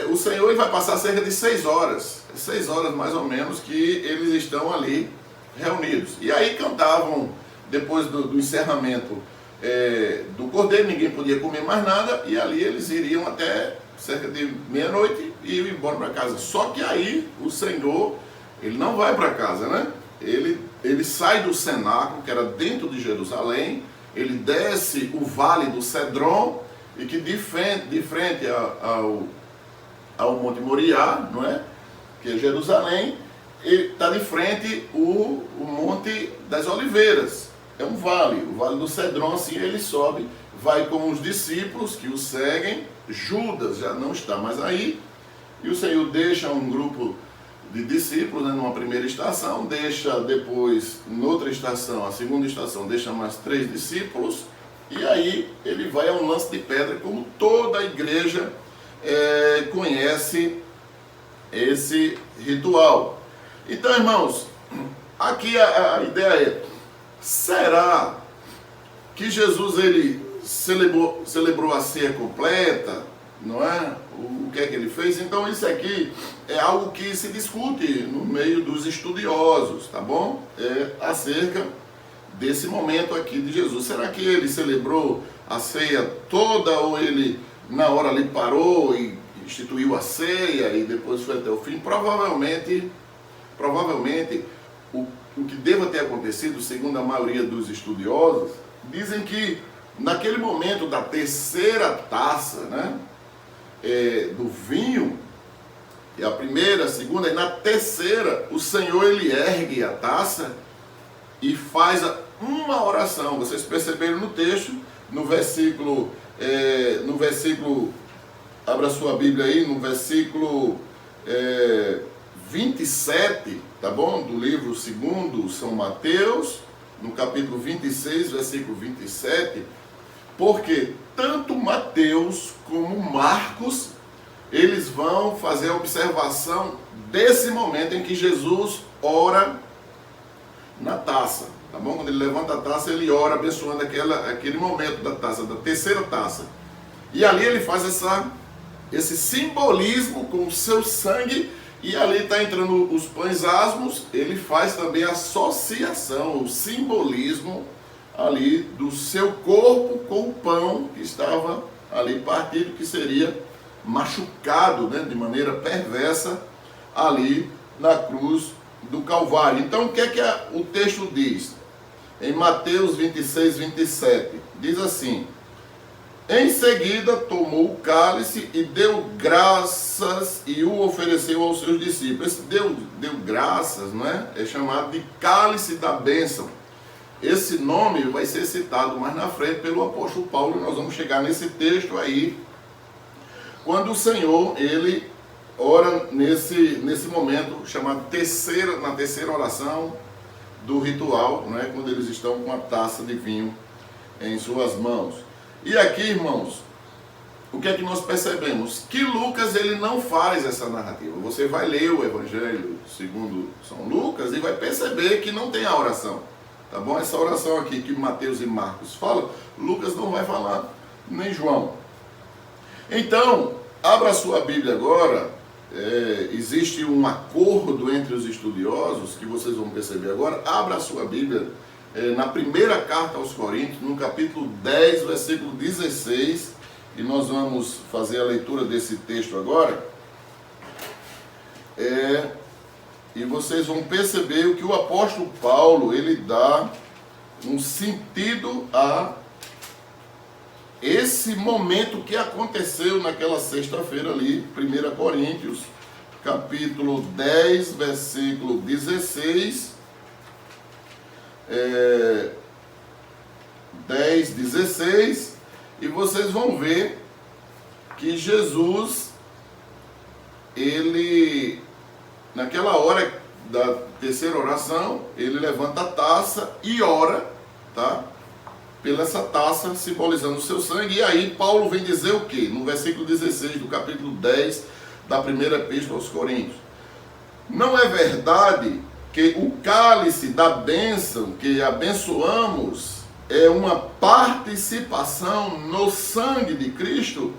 o Senhor, ele vai passar cerca de 6 horas. 6 horas mais ou menos que eles estão ali reunidos. E aí cantavam, depois do encerramento do cordeiro, ninguém podia comer mais nada, e ali eles iriam até cerca de meia-noite e iam embora para casa. Só que aí o Senhor, ele não vai para casa, né? Ele sai do cenáculo, que era dentro de Jerusalém, ele desce o vale do Cedron, e que de frente ao Monte Moriá, não é? Que é Jerusalém, está de frente o Monte das Oliveiras. É um vale, o Vale do Cedron, assim ele sobe, vai com os discípulos que o seguem. Judas já não está mais aí, e o Senhor deixa um grupo de discípulos, né, numa primeira estação, deixa depois, noutra estação, a segunda estação, deixa mais 3 discípulos, e aí ele vai a um lance de pedra, como toda a igreja conhece esse ritual. Então, irmãos, aqui a ideia é: será que Jesus ele celebrou a ceia completa? Não é? O que é que ele fez? Então isso aqui é algo que se discute no meio dos estudiosos, tá bom? Acerca desse momento aqui de Jesus. Será que ele celebrou a ceia toda, ou ele na hora ali parou e instituiu a ceia e depois foi até o fim? Provavelmente o que deva ter acontecido, segundo a maioria dos estudiosos, dizem que naquele momento da terceira taça, né, do vinho, e a primeira, a segunda, e na terceira, o Senhor ele ergue a taça e faz uma oração. Vocês perceberam no texto, no versículo, abra sua Bíblia aí, no versículo 27, tá bom? Do livro 2 São Mateus, no capítulo 26, versículo 27, porque tanto Mateus como Marcos, eles vão fazer a observação desse momento em que Jesus ora na taça, tá bom? Quando ele levanta a taça, ele ora abençoando aquele momento da taça, da terceira taça. E ali ele faz esse simbolismo com o seu sangue, e ali está entrando os pães asmos, ele faz também a associação, o simbolismo ali do seu corpo com o pão que estava ali partido, que seria machucado, né, de maneira perversa ali na cruz do Calvário. Então o que é que o texto diz? Em Mateus 26, 27, diz assim: em seguida tomou o cálice e deu graças e o ofereceu aos seus discípulos. Esse deu graças, não é? É chamado de cálice da bênção. Esse nome vai ser citado mais na frente pelo apóstolo Paulo, e nós vamos chegar nesse texto aí, quando o Senhor, ele ora nesse momento chamado na terceira oração do ritual, não é? Quando eles estão com a taça de vinho em suas mãos. E aqui, irmãos, o que é que nós percebemos? Que Lucas, ele não faz essa narrativa. Você vai ler o Evangelho segundo São Lucas e vai perceber que não tem a oração, tá bom? Essa oração aqui que Mateus e Marcos falam, Lucas não vai falar, nem João. Então, abra a sua Bíblia agora. Existe um acordo entre os estudiosos, que vocês vão perceber agora. Abra a sua Bíblia na primeira carta aos Coríntios, no capítulo 10, versículo 16, e nós vamos fazer a leitura desse texto agora. E vocês vão perceber o que o apóstolo Paulo, ele dá um sentido a esse momento que aconteceu naquela sexta-feira ali, 1 Coríntios, capítulo 10, versículo 16, 10, 16, e vocês vão ver que Jesus, ele, naquela hora da terceira oração, ele levanta a taça e ora, tá? Pela essa taça, simbolizando o seu sangue. E aí Paulo vem dizer o quê? No versículo 16 do capítulo 10 da primeira epístola aos Coríntios: não é verdade que o cálice da bênção que abençoamos é uma participação no sangue de Cristo,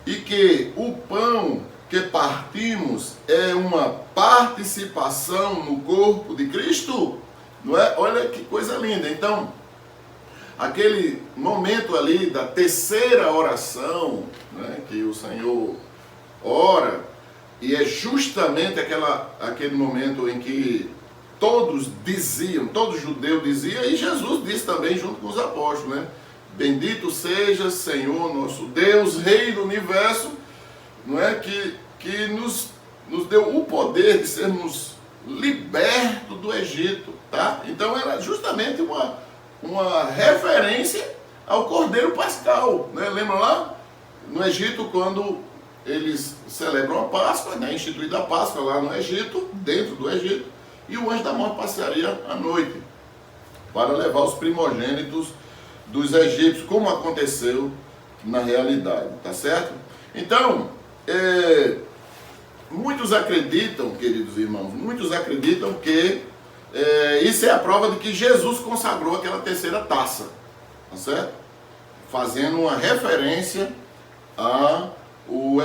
e que o pão que partimos é uma participação no corpo de Cristo? Não é? Olha que coisa linda. Então, aquele momento ali da terceira oração, né, que o Senhor ora, e é justamente aquele momento em que todos os judeus diziam, e Jesus disse também junto com os apóstolos, né? Bendito seja Senhor nosso Deus, Rei do Universo, não é? Que nos deu o poder de sermos libertos do Egito, tá? Então era justamente uma referência ao Cordeiro Pascal, né? Lembra lá no Egito, quando eles celebram a Páscoa, né? Instituída a Páscoa lá no Egito, dentro do Egito, e o anjo da morte passaria à noite para levar os primogênitos dos egípcios, como aconteceu na realidade, tá certo? Então, muitos acreditam, queridos irmãos, que isso é a prova de que Jesus consagrou aquela terceira taça, tá certo? Fazendo uma referência ao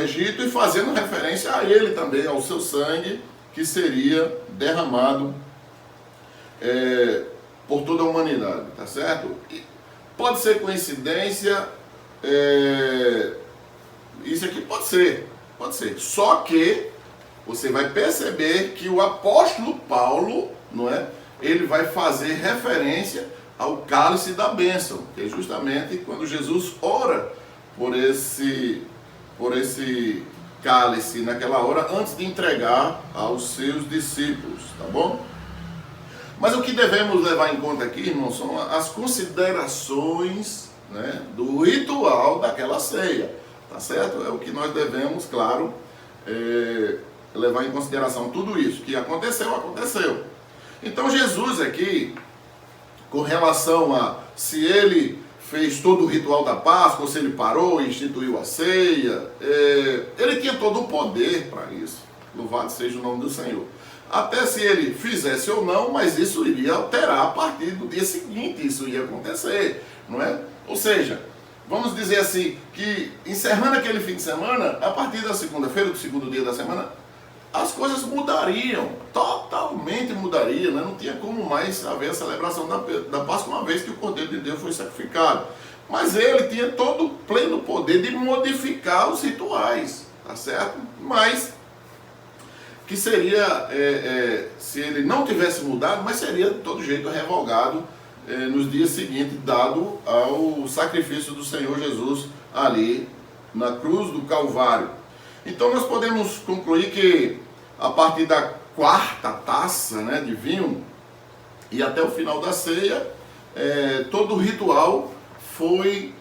Egito e fazendo referência a ele também, ao seu sangue que seria derramado por toda a humanidade, tá certo? E pode ser coincidência, isso aqui pode ser. Só que você vai perceber que o apóstolo Paulo, não é? Ele vai fazer referência ao cálice da bênção, que é justamente quando Jesus ora por esse cálice naquela hora, antes de entregar aos seus discípulos, tá bom? Mas o que devemos levar em conta aqui, irmãos, são as considerações, né, do ritual daquela ceia, tá certo? É o que nós devemos, claro, levar em consideração. Tudo isso que aconteceu. Então Jesus aqui, com relação a se ele fez todo o ritual da Páscoa, ou se ele parou e instituiu a ceia, ele tinha todo o poder para isso. Louvado seja o nome do Senhor. Até se ele fizesse ou não, mas isso iria alterar a partir do dia seguinte, isso ia acontecer, não é? Ou seja, vamos dizer assim, que encerrando aquele fim de semana, a partir da segunda-feira, do segundo dia da semana, as coisas mudariam, totalmente mudariam, né? Não tinha como mais haver a celebração da Páscoa, uma vez que o Cordeiro de Deus foi sacrificado. Mas ele tinha todo o pleno poder de modificar os rituais, tá certo? Mas que seria, se ele não tivesse mudado, mas seria de todo jeito revogado nos dias seguintes, dado ao sacrifício do Senhor Jesus ali na cruz do Calvário. Então nós podemos concluir que a partir da quarta taça, né, de vinho e até o final da ceia, todo o ritual foi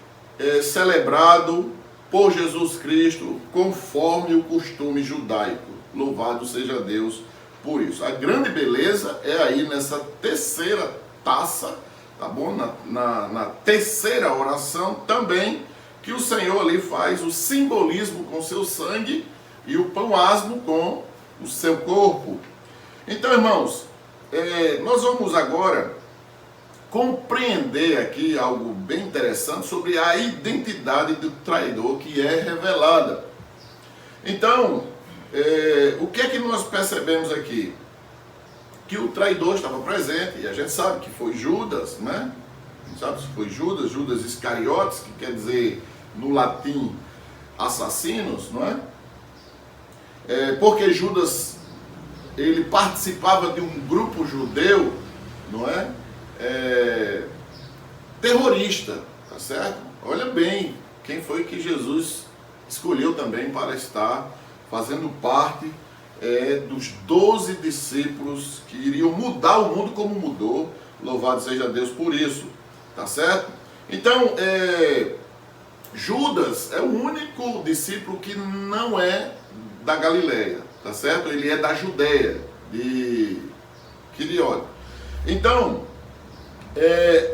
celebrado por Jesus Cristo conforme o costume judaico. Louvado seja Deus por isso. A grande beleza é aí nessa terceira taça, tá bom? Na terceira oração também, que o Senhor ali faz o simbolismo com seu sangue e o pão asmo com o seu corpo. Então, irmãos, nós vamos agora compreender aqui algo bem interessante sobre a identidade do traidor que é revelada. Então, o que é que nós percebemos aqui? Que o traidor estava presente, e a gente sabe que foi Judas, né? A gente sabe que foi Judas Iscariotes, que quer dizer no latim assassinos, não é? Porque Judas, ele participava de um grupo judeu, não é? Terrorista, tá certo? Olha bem, quem foi que Jesus escolheu também para estar fazendo parte dos 12 discípulos que iriam mudar o mundo como mudou. Louvado seja Deus por isso, tá certo? Então, Judas é o único discípulo que não é da Galileia, tá certo? Ele é da Judeia, de Quirione. Então,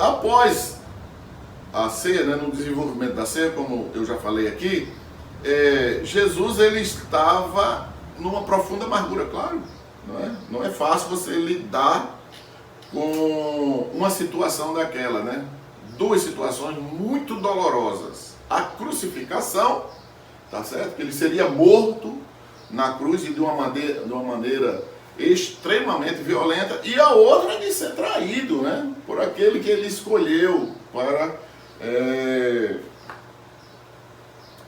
após a ceia, né, no desenvolvimento da ceia, como eu já falei aqui, Jesus ele estava numa profunda amargura, claro, não é fácil você lidar com uma situação daquela, né? Duas situações muito dolorosas: a crucificação, tá certo? Que ele seria morto na cruz e de uma maneira extremamente violenta, e a outra de ser traído, né? Por aquele que ele escolheu para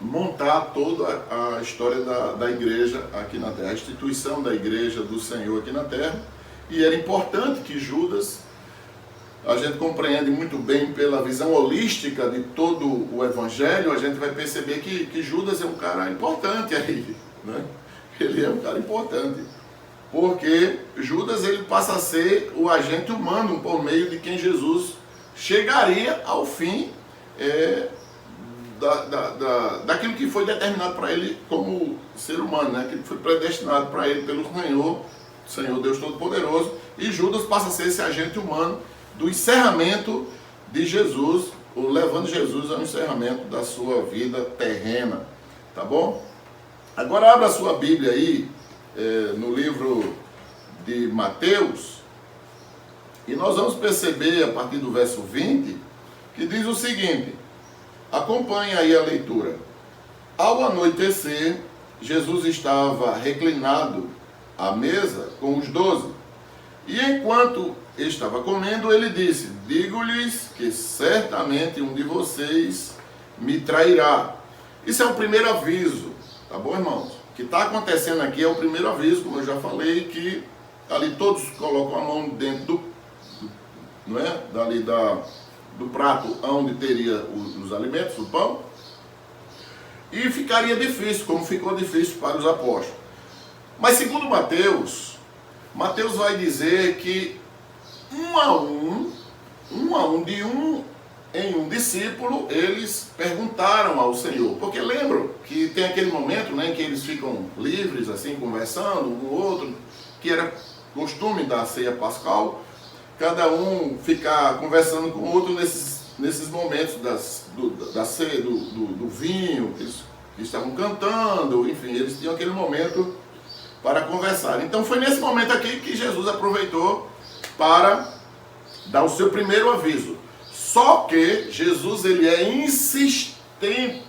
montar toda a história da igreja aqui na terra, a instituição da igreja do Senhor aqui na terra. E era importante que Judas, a gente compreende muito bem pela visão holística de todo o evangelho, a gente vai perceber que Judas é um cara importante aí, né? Ele é um cara importante, porque Judas ele passa a ser o agente humano por meio de quem Jesus chegaria ao fim daquilo que foi determinado para ele como ser humano, né? Que foi predestinado para ele pelo Senhor Deus Todo-Poderoso, e Judas passa a ser esse agente humano do encerramento de Jesus, ou levando Jesus ao encerramento da sua vida terrena, tá bom? Agora abra a sua Bíblia aí, no livro de Mateus, e nós vamos perceber a partir do verso 20, que diz o seguinte, acompanhe aí a leitura. Ao anoitecer, Jesus estava reclinado à mesa com os 12, e enquanto estava comendo, ele disse, digo-lhes que certamente um de vocês me trairá. Isso é o primeiro aviso, tá bom, irmãos? O que está acontecendo aqui é o primeiro aviso, como eu já falei, que ali todos colocam a mão dentro do prato onde teria os alimentos, o pão, e ficaria difícil, como ficou difícil para os apóstolos. Mas segundo Mateus vai dizer que um a um, de um em um discípulo, eles perguntaram ao Senhor. Porque lembram que tem aquele momento, né, em que eles ficam livres, assim, conversando um com o outro, que era costume da ceia pascal, cada um ficar conversando com o outro nesses momentos da ceia, do vinho, que eles estavam cantando, enfim, eles tinham aquele momento para conversar. Então foi nesse momento aqui que Jesus aproveitou para dar o seu primeiro aviso. Só que Jesus ele é insistente insistente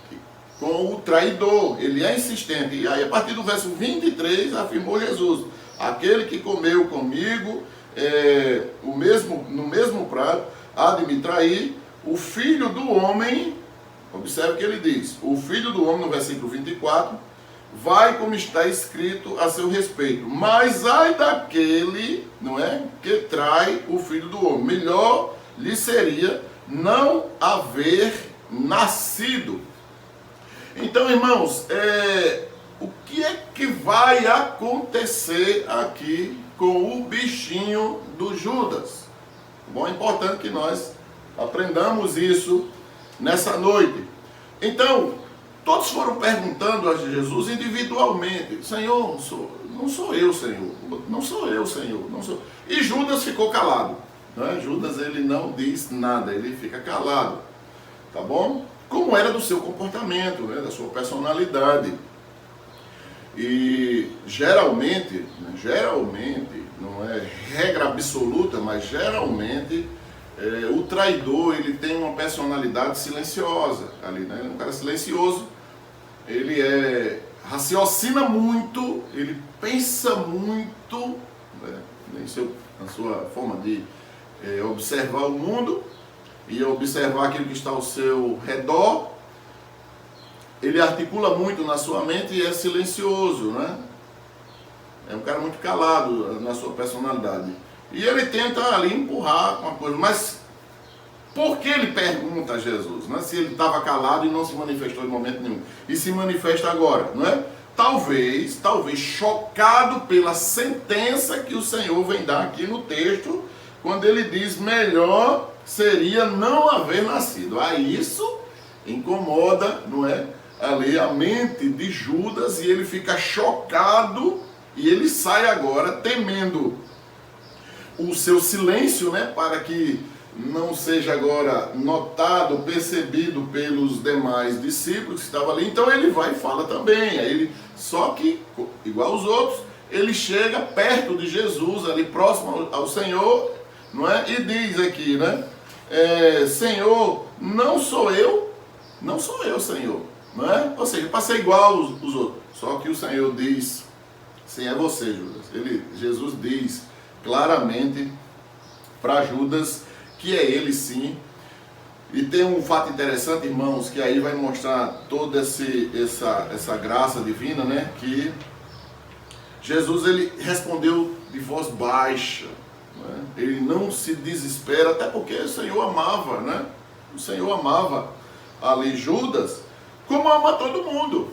com o traidor, ele é insistente. E aí, a partir do verso 23, afirmou Jesus: aquele que comeu comigo no mesmo prato há de me trair. O filho do homem, observe o que ele diz, o filho do homem, no versículo 24, vai como está escrito a seu respeito. Mas ai daquele, não é, que trai o filho do homem. Melhor lhe seria não haver nascido. Então, irmãos, o que é que vai acontecer aqui com o bichinho do Judas? Bom, é importante que nós aprendamos isso nessa noite. Então, todos foram perguntando a Jesus individualmente: Senhor, não sou eu, Senhor. Não sou eu, Senhor. Não sou. E Judas ficou calado. Né? Judas, ele não diz nada, ele fica calado. Tá bom? Como era do seu comportamento, né? Da sua personalidade. E geralmente, não é regra absoluta, mas geralmente, o traidor, ele tem uma personalidade silenciosa ali, né? Ele é um cara silencioso, ele raciocina muito, ele pensa muito, né? Na sua forma de observar o mundo e observar aquilo que está ao seu redor. Ele articula muito na sua mente e é silencioso, né? É um cara muito calado na sua personalidade. E ele tenta ali empurrar uma coisa, mas por que ele pergunta a Jesus, né? Se ele estava calado e não se manifestou em momento nenhum, e se manifesta agora, não é? Talvez chocado pela sentença que o Senhor vem dar aqui no texto, quando ele diz: melhor seria não haver nascido. Aí isso incomoda, não é? Ali a mente de Judas, e ele fica chocado, e ele sai agora temendo o seu silêncio, né, para que não seja agora notado, percebido pelos demais discípulos que estavam ali. Então ele vai e fala também. Aí ele, só que, igual aos outros, ele chega perto de Jesus, ali próximo ao Senhor, não é? E diz aqui, né? Senhor, não sou eu, Senhor. Não é? Ou seja, passei igual os outros. Só que o Senhor diz: sim, é você, Judas. Jesus diz claramente para Judas que é ele sim. E tem um fato interessante, irmãos, que aí vai mostrar toda essa graça divina, né? Que Jesus, ele respondeu de voz baixa, né? Ele não se desespera, até porque o Senhor amava, né? O Senhor amava ali Judas, como ama todo mundo,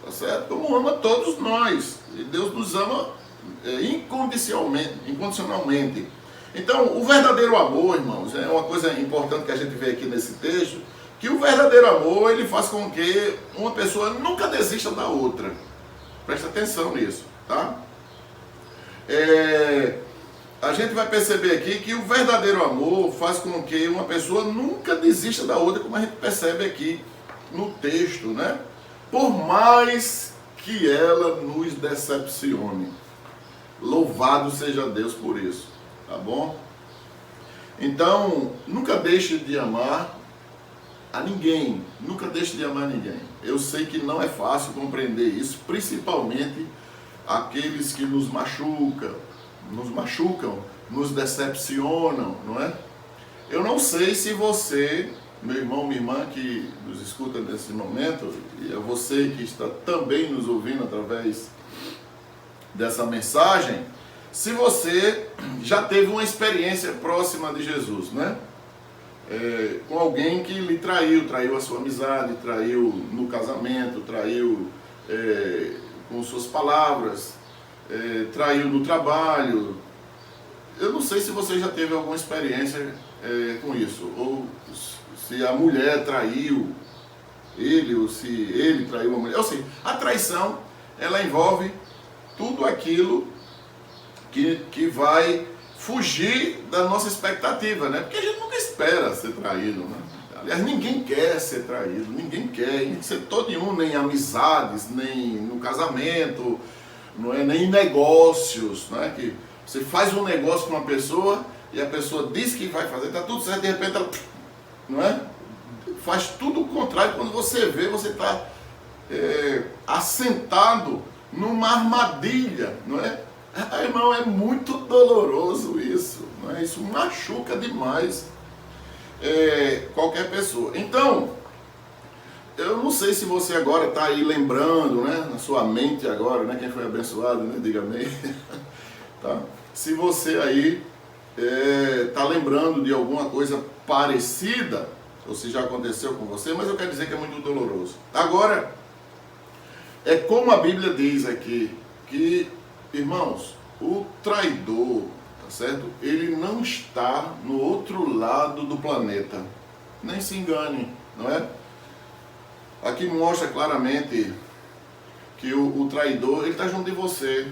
tá certo? Como ama todos nós. E Deus nos ama incondicionalmente. Então, o verdadeiro amor, irmãos, é uma coisa importante que a gente vê aqui nesse texto, que o verdadeiro amor, ele faz com que uma pessoa nunca desista da outra. Presta atenção nisso, tá? A gente vai perceber aqui que o verdadeiro amor faz com que uma pessoa nunca desista da outra, como a gente percebe aqui no texto, né? Por mais que ela nos decepcione. Louvado seja Deus por isso, tá bom? Então, nunca deixe de amar a ninguém, nunca deixe de amar ninguém. Eu sei que não é fácil compreender isso, principalmente aqueles que nos machucam, nos decepcionam, não é? Eu não sei se você, meu irmão, minha irmã que nos escuta nesse momento, e é você que está também nos ouvindo através dessa mensagem, se você já teve uma experiência próxima de Jesus, né? Com alguém que lhe traiu a sua amizade, traiu no casamento, traiu com suas palavras, traiu no trabalho. Eu não sei se você já teve alguma experiência com isso, ou se a mulher traiu ele, ou se ele traiu a mulher. Eu sei, a traição, ela envolve tudo aquilo que vai fugir da nossa expectativa, né? Porque a gente nunca espera ser traído, né? Aliás, ninguém quer ser traído, ninguém quer ser todo nenhum, nem amizades, nem no casamento, não é, nem em negócios, né? Que você faz um negócio com uma pessoa e a pessoa diz que vai fazer, tá tudo certo, de repente ela, não é? faz tudo o contrário. Quando você vê, você está assentado numa armadilha, não é? Irmão, é muito doloroso isso, não é? Isso machuca demais qualquer pessoa. Então, eu não sei se você agora está aí lembrando, né, na sua mente agora, né, quem foi abençoado, né, diga amém. Tá? Se você aí está lembrando de alguma coisa parecida, ou se já aconteceu com você, mas eu quero dizer que é muito doloroso. Agora, é como a Bíblia diz aqui, que, irmãos, o traidor, tá certo? Ele não está no outro lado do planeta. Nem se engane, não é? Aqui mostra claramente que o traidor, ele está junto de você,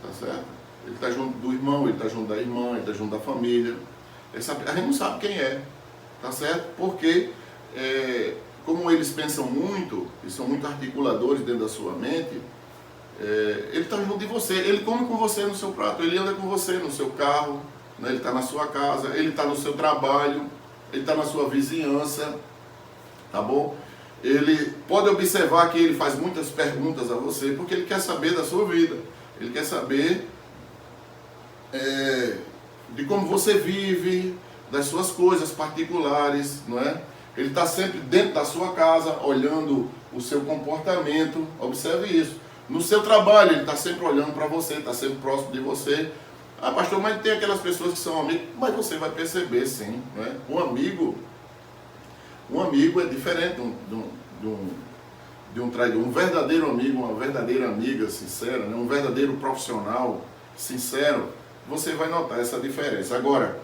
tá certo? Ele está junto do irmão, ele está junto da irmã, ele está junto da família. A gente não sabe quem é, tá certo? Porque, como eles pensam muito, e são muito articuladores dentro da sua mente, ele está junto de você, ele come com você no seu prato, ele anda com você no seu carro, né? Ele está na sua casa, ele está no seu trabalho, ele está na sua vizinhança, tá bom? Ele pode observar que ele faz muitas perguntas a você, porque ele quer saber da sua vida, ele quer saber de como você vive, das suas coisas particulares, não é? Ele está sempre dentro da sua casa, olhando o seu comportamento, observe isso. No seu trabalho, ele está sempre olhando para você, está sempre próximo de você. Ah, pastor, mas tem aquelas pessoas que são amigos, mas você vai perceber, sim, não é? Um amigo é diferente de um traidor. Um verdadeiro amigo, uma verdadeira amiga sincera, né? Um verdadeiro profissional sincero, você vai notar essa diferença. Agora,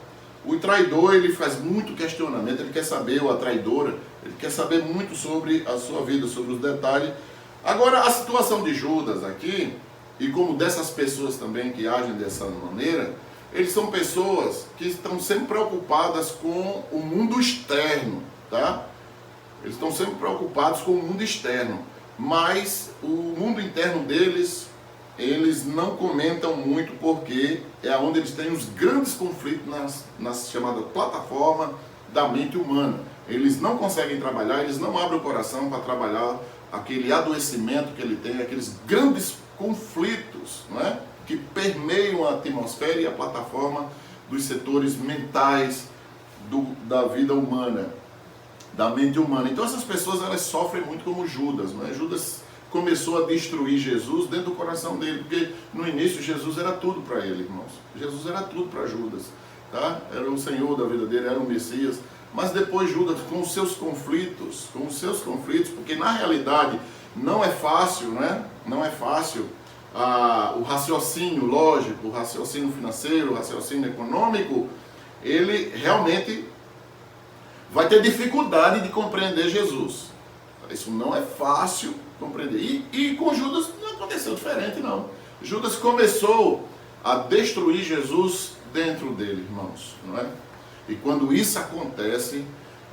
o traidor, ele faz muito questionamento, ele quer saber, ou a traidora, ele quer saber muito sobre a sua vida, sobre os detalhes. Agora, a situação de Judas aqui, e como dessas pessoas também que agem dessa maneira, eles são pessoas que estão sempre preocupadas com o mundo externo, tá? Eles estão sempre preocupados com o mundo externo, mas o mundo interno deles, eles não comentam muito, porque é onde eles têm os grandes conflitos na chamada plataforma da mente humana. Eles não conseguem trabalhar, eles não abrem o coração para trabalhar aquele adoecimento que ele tem, aqueles grandes conflitos, não é? Que permeiam a atmosfera e a plataforma dos setores mentais da vida humana, da mente humana. Então essas pessoas, elas sofrem muito como Judas, não é? Judas começou a destruir Jesus dentro do coração dele, porque no início Jesus era tudo para ele, irmãos. Jesus era tudo para Judas, tá? Era o Senhor da vida dele, era o Messias. Mas depois Judas, com os seus conflitos, porque na realidade não é fácil, né? Não é fácil o raciocínio lógico, o raciocínio financeiro, o raciocínio econômico, ele realmente vai ter dificuldade de compreender Jesus. Isso não é fácil compreender. E com Judas não aconteceu diferente, não. Judas começou a destruir Jesus dentro dele, irmãos, não é? E quando isso acontece,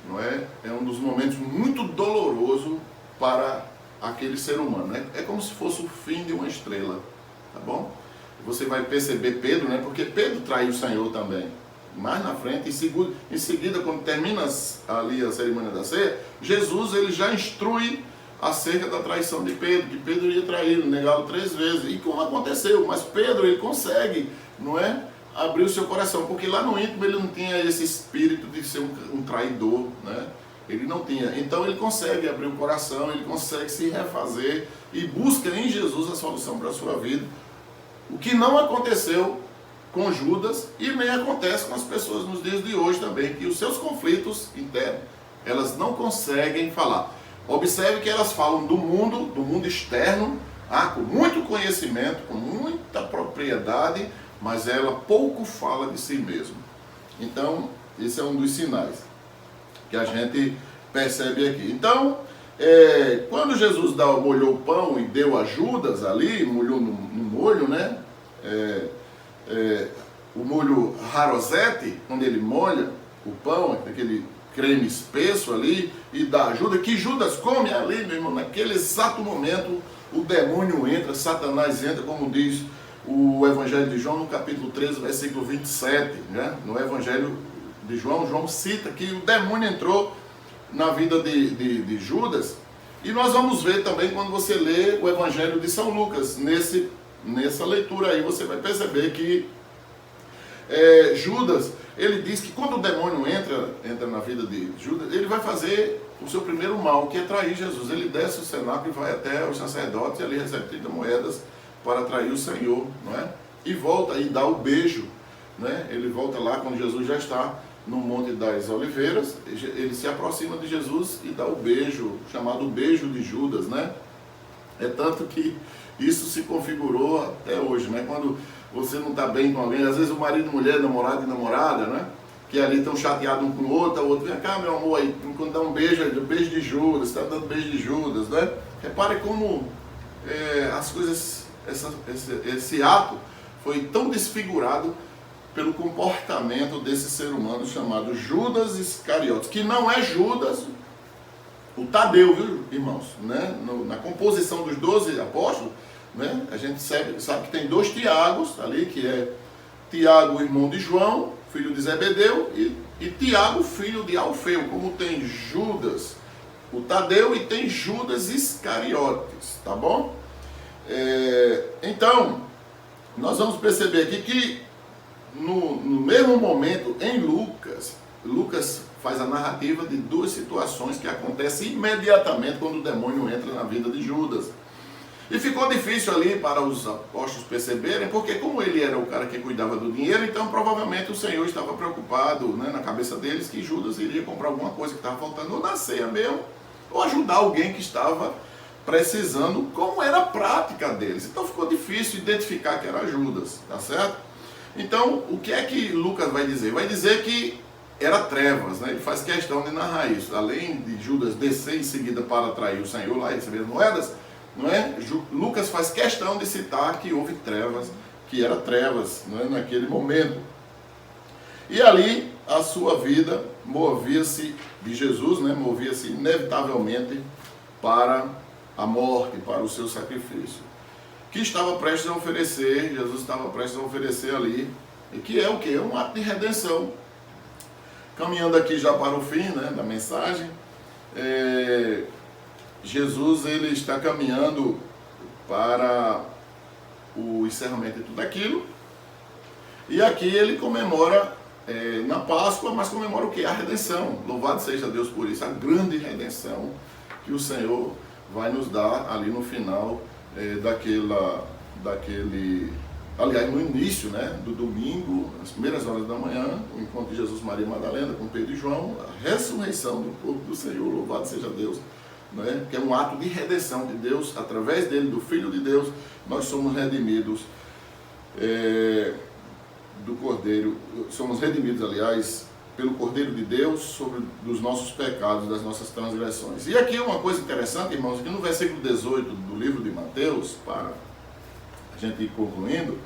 não é? É um dos momentos muito doloroso para aquele ser humano, né? É como se fosse o fim de uma estrela, tá bom? Você vai perceber Pedro, né? Porque Pedro traiu o Senhor também. Mais na frente, em seguida, quando termina ali a cerimônia da ceia, Jesus, ele já instrui acerca da traição de Pedro, que Pedro ia traí-lo, negá-lo 3 vezes. E como aconteceu, mas Pedro, ele consegue, não é? Abrir o seu coração, porque lá no íntimo ele não tinha esse espírito de ser um traidor, né? Ele não tinha. Então ele consegue abrir o coração, ele consegue se refazer e busca em Jesus a solução para a sua vida. O que não aconteceu com Judas e nem acontece com as pessoas nos dias de hoje também, que os seus conflitos internos, elas não conseguem falar. Observe que elas falam do mundo externo, com muito conhecimento, com muita propriedade, mas ela pouco fala de si mesma. Então, esse é um dos sinais que a gente percebe aqui. Então, quando Jesus molhou o pão e deu a Judas ali, molhou no molho, né? O molho Harosete, onde ele molha o pão, aquele creme espesso ali, e dá a Judas, que Judas come ali, meu irmão, naquele exato momento, o demônio entra, Satanás entra, como diz o Evangelho de João, no capítulo 13, versículo 27, né? No Evangelho de João, João cita que o demônio entrou na vida de Judas. E nós vamos ver também quando você lê o Evangelho de São Lucas. Nessa leitura aí você vai perceber que Judas, ele diz que quando o demônio entra na vida de Judas, ele vai fazer o seu primeiro mal, que é trair Jesus. Ele desce o cenáculo e vai até os sacerdotes e ali recebe 30 moedas para trair o Senhor, não é? E volta e dá o beijo, né? Ele volta lá quando Jesus já está no Monte das Oliveiras, ele se aproxima de Jesus e dá o beijo, chamado beijo de Judas, né? É tanto que isso se configurou até hoje, né? Quando você não está bem com alguém, às vezes o marido e mulher, namorado e namorada, né? Que ali estão chateados um com o outro, vem cá meu amor, aí quando dá um beijo, o beijo de Judas, está dando beijo de Judas, né? Repare como as coisas, esse ato foi tão desfigurado pelo comportamento desse ser humano chamado Judas Iscariotes, que não é Judas o Tadeu, viu, irmãos? Né? Na composição dos 12 apóstolos, né? A gente sabe que tem 2 Tiagos ali, que é Tiago, irmão de João, filho de Zebedeu, e Tiago, filho de Alfeu, como tem Judas o Tadeu e tem Judas Iscariotes, tá bom? Então, nós vamos perceber aqui que no mesmo momento, em Lucas faz a narrativa de 2 situações que acontecem imediatamente quando o demônio entra na vida de Judas. E ficou difícil ali para os apóstolos perceberem, porque como ele era o cara que cuidava do dinheiro, então provavelmente o Senhor estava preocupado, né, na cabeça deles que Judas iria comprar alguma coisa que estava faltando, ou na ceia mesmo, ou ajudar alguém que estava precisando, como era a prática deles. Então ficou difícil identificar que era Judas, tá certo? Então, o que é que Lucas vai dizer? Vai dizer que era trevas, né? Ele faz questão de narrar isso. Além de Judas descer em seguida para atrair o Senhor lá e receber as moedas, não é? Lucas faz questão de citar que houve trevas, que era trevas, não é? Naquele momento. E ali a sua vida movia-se de Jesus, né? Movia-se inevitavelmente para a morte, para o seu sacrifício, que estava prestes a oferecer, Jesus estava prestes a oferecer ali, e que é o que? É um ato de redenção. Caminhando aqui já para o fim, né, da mensagem, Jesus ele está caminhando para o encerramento de tudo aquilo, e aqui ele comemora na Páscoa, mas comemora o que? A redenção. Louvado seja Deus por isso, a grande redenção que o Senhor vai nos dar ali no final aliás, no início, né, do domingo, nas primeiras horas da manhã, o encontro de Jesus, Maria Madalena, com Pedro e João, a ressurreição do corpo do Senhor, louvado seja Deus, né, que é um ato de redenção de Deus, através dele, do Filho de Deus, nós somos redimidos do Cordeiro, somos redimidos, aliás, pelo Cordeiro de Deus, dos nossos pecados, das nossas transgressões. E aqui uma coisa interessante, irmãos, aqui no versículo 18 do livro de Mateus, para a gente ir concluindo,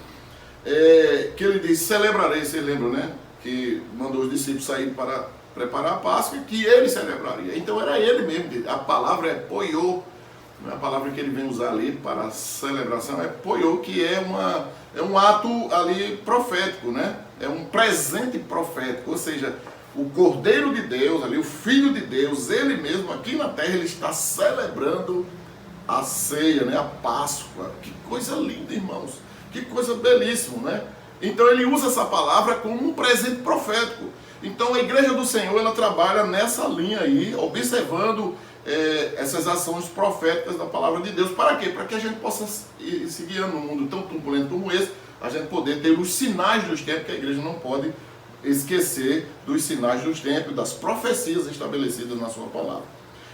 que ele diz, celebrarei, vocês lembram, né? Que mandou os discípulos sair para preparar a Páscoa, que ele celebraria. Então era ele mesmo, a palavra é poiô, não é a palavra que ele vem usar ali para a celebração, é poiô, que é um ato ali profético, né? É um presente profético, ou seja, o Cordeiro de Deus, ali, o Filho de Deus, ele mesmo aqui na terra, ele está celebrando a ceia, né? A Páscoa. Que coisa linda, irmãos, que coisa belíssima, né? Então ele usa essa palavra como um presente profético. Então a Igreja do Senhor, ela trabalha nessa linha aí, observando essas ações proféticas da palavra de Deus. Para quê? Para que a gente possa ir se guiando num mundo tão turbulento como esse, a gente poder ter os sinais dos tempos, que a igreja não pode esquecer dos sinais dos tempos, das profecias estabelecidas na sua palavra.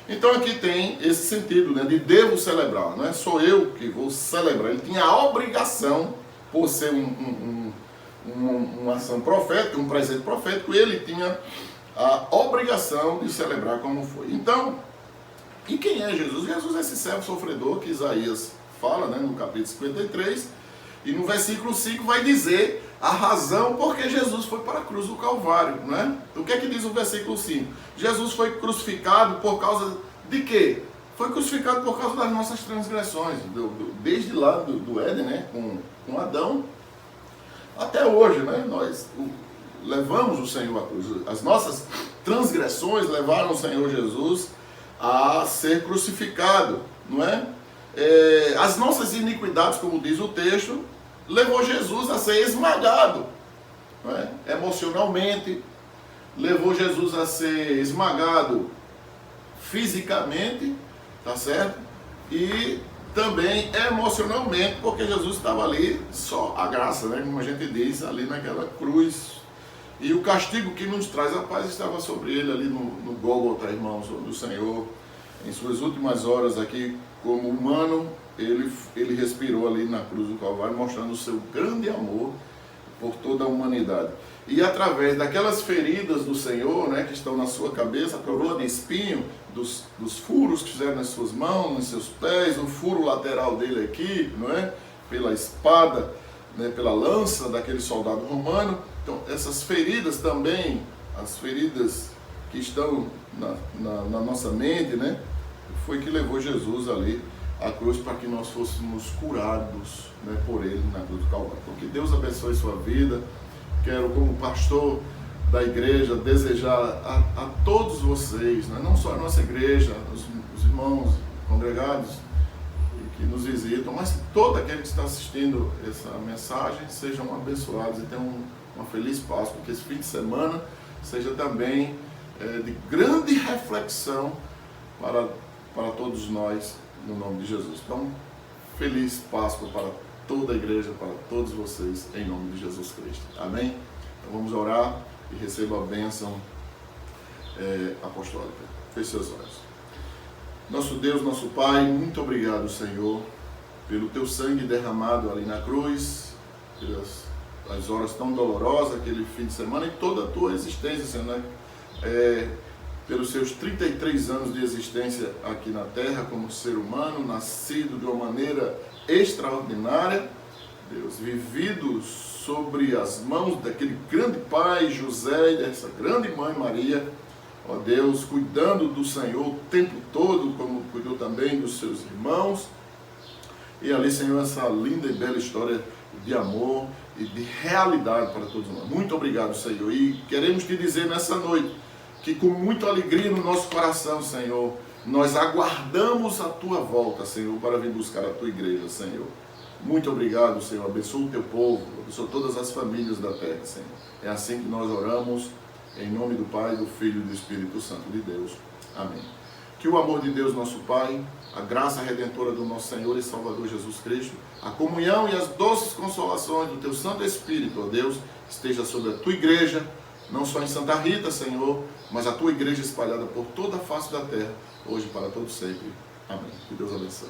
Então aqui tem esse sentido, né, de devo celebrar, não é sou eu que vou celebrar. Ele tinha a obrigação, por ser uma ação profética, um presente profético, ele tinha a obrigação de celebrar como foi. Então, e quem é Jesus? Jesus é esse servo sofredor que Isaías fala, né, no capítulo 53, e no versículo 5 vai dizer a razão porque Jesus foi para a cruz do Calvário, né? O que é que diz o versículo 5? Jesus foi crucificado por causa de quê? Foi crucificado por causa das nossas transgressões, desde lá do Éden, né, com Adão, até hoje, né? Nós levamos o Senhor à cruz. As nossas transgressões levaram o Senhor Jesus a ser crucificado, não é? As nossas iniquidades, como diz o texto, levou Jesus a ser esmagado, não é? Emocionalmente, levou Jesus a ser esmagado fisicamente, tá certo? E também emocionalmente, porque Jesus estava ali, só a graça, né? Como a gente diz, ali naquela cruz. E o castigo que nos traz a paz estava sobre ele ali no Gólgota, irmãos, onde o Senhor, em suas últimas horas aqui, como humano, ele respirou ali na cruz do Calvário, mostrando o seu grande amor por toda a humanidade. E através daquelas feridas do Senhor, né, que estão na sua cabeça, a coroa de espinho, dos furos que fizeram nas suas mãos, nos seus pés, o furo lateral dele aqui, não é? Pela espada, né, pela lança daquele soldado romano. Então, essas feridas também, as feridas que estão na nossa mente, né, foi que levou Jesus ali à cruz para que nós fôssemos curados, né, por ele na cruz do Calvário. Então, que Deus abençoe sua vida. Quero, como pastor da igreja, desejar a todos vocês, né, não só a nossa igreja, os irmãos congregados que nos visitam, mas todo aquele que está assistindo essa mensagem, sejam abençoados e tenham uma feliz Páscoa, que esse fim de semana seja também de grande reflexão para todos nós, no nome de Jesus. Então, feliz Páscoa para toda a igreja, para todos vocês, em nome de Jesus Cristo. Amém? Então vamos orar e receba a bênção apostólica. Feche seus olhos. Nosso Deus, nosso Pai, muito obrigado, Senhor, pelo Teu sangue derramado ali na cruz, pelas horas tão dolorosas, aquele fim de semana, e toda a Tua existência, Senhor, né? Pelos seus 33 anos de existência aqui na Terra, como ser humano, nascido de uma maneira extraordinária, Deus, vivido sobre as mãos daquele grande pai José e dessa grande mãe Maria, ó Deus, cuidando do Senhor o tempo todo, como cuidou também dos seus irmãos, e ali, Senhor, essa linda e bela história de amor e de realidade para todos nós. Muito obrigado, Senhor, e queremos te dizer nessa noite, que com muita alegria no nosso coração, Senhor, nós aguardamos a Tua volta, Senhor, para vir buscar a Tua igreja, Senhor. Muito obrigado, Senhor. Abençoa o Teu povo, abençoa todas as famílias da terra, Senhor. É assim que nós oramos, em nome do Pai, do Filho e do Espírito Santo de Deus. Amém. Que o amor de Deus, nosso Pai, a graça redentora do nosso Senhor e Salvador Jesus Cristo, a comunhão e as doces consolações do Teu Santo Espírito, ó Deus, esteja sobre a Tua igreja, não só em Santa Rita, Senhor, mas a Tua igreja espalhada por toda a face da terra, hoje e para todo sempre. Amém. Que Deus abençoe.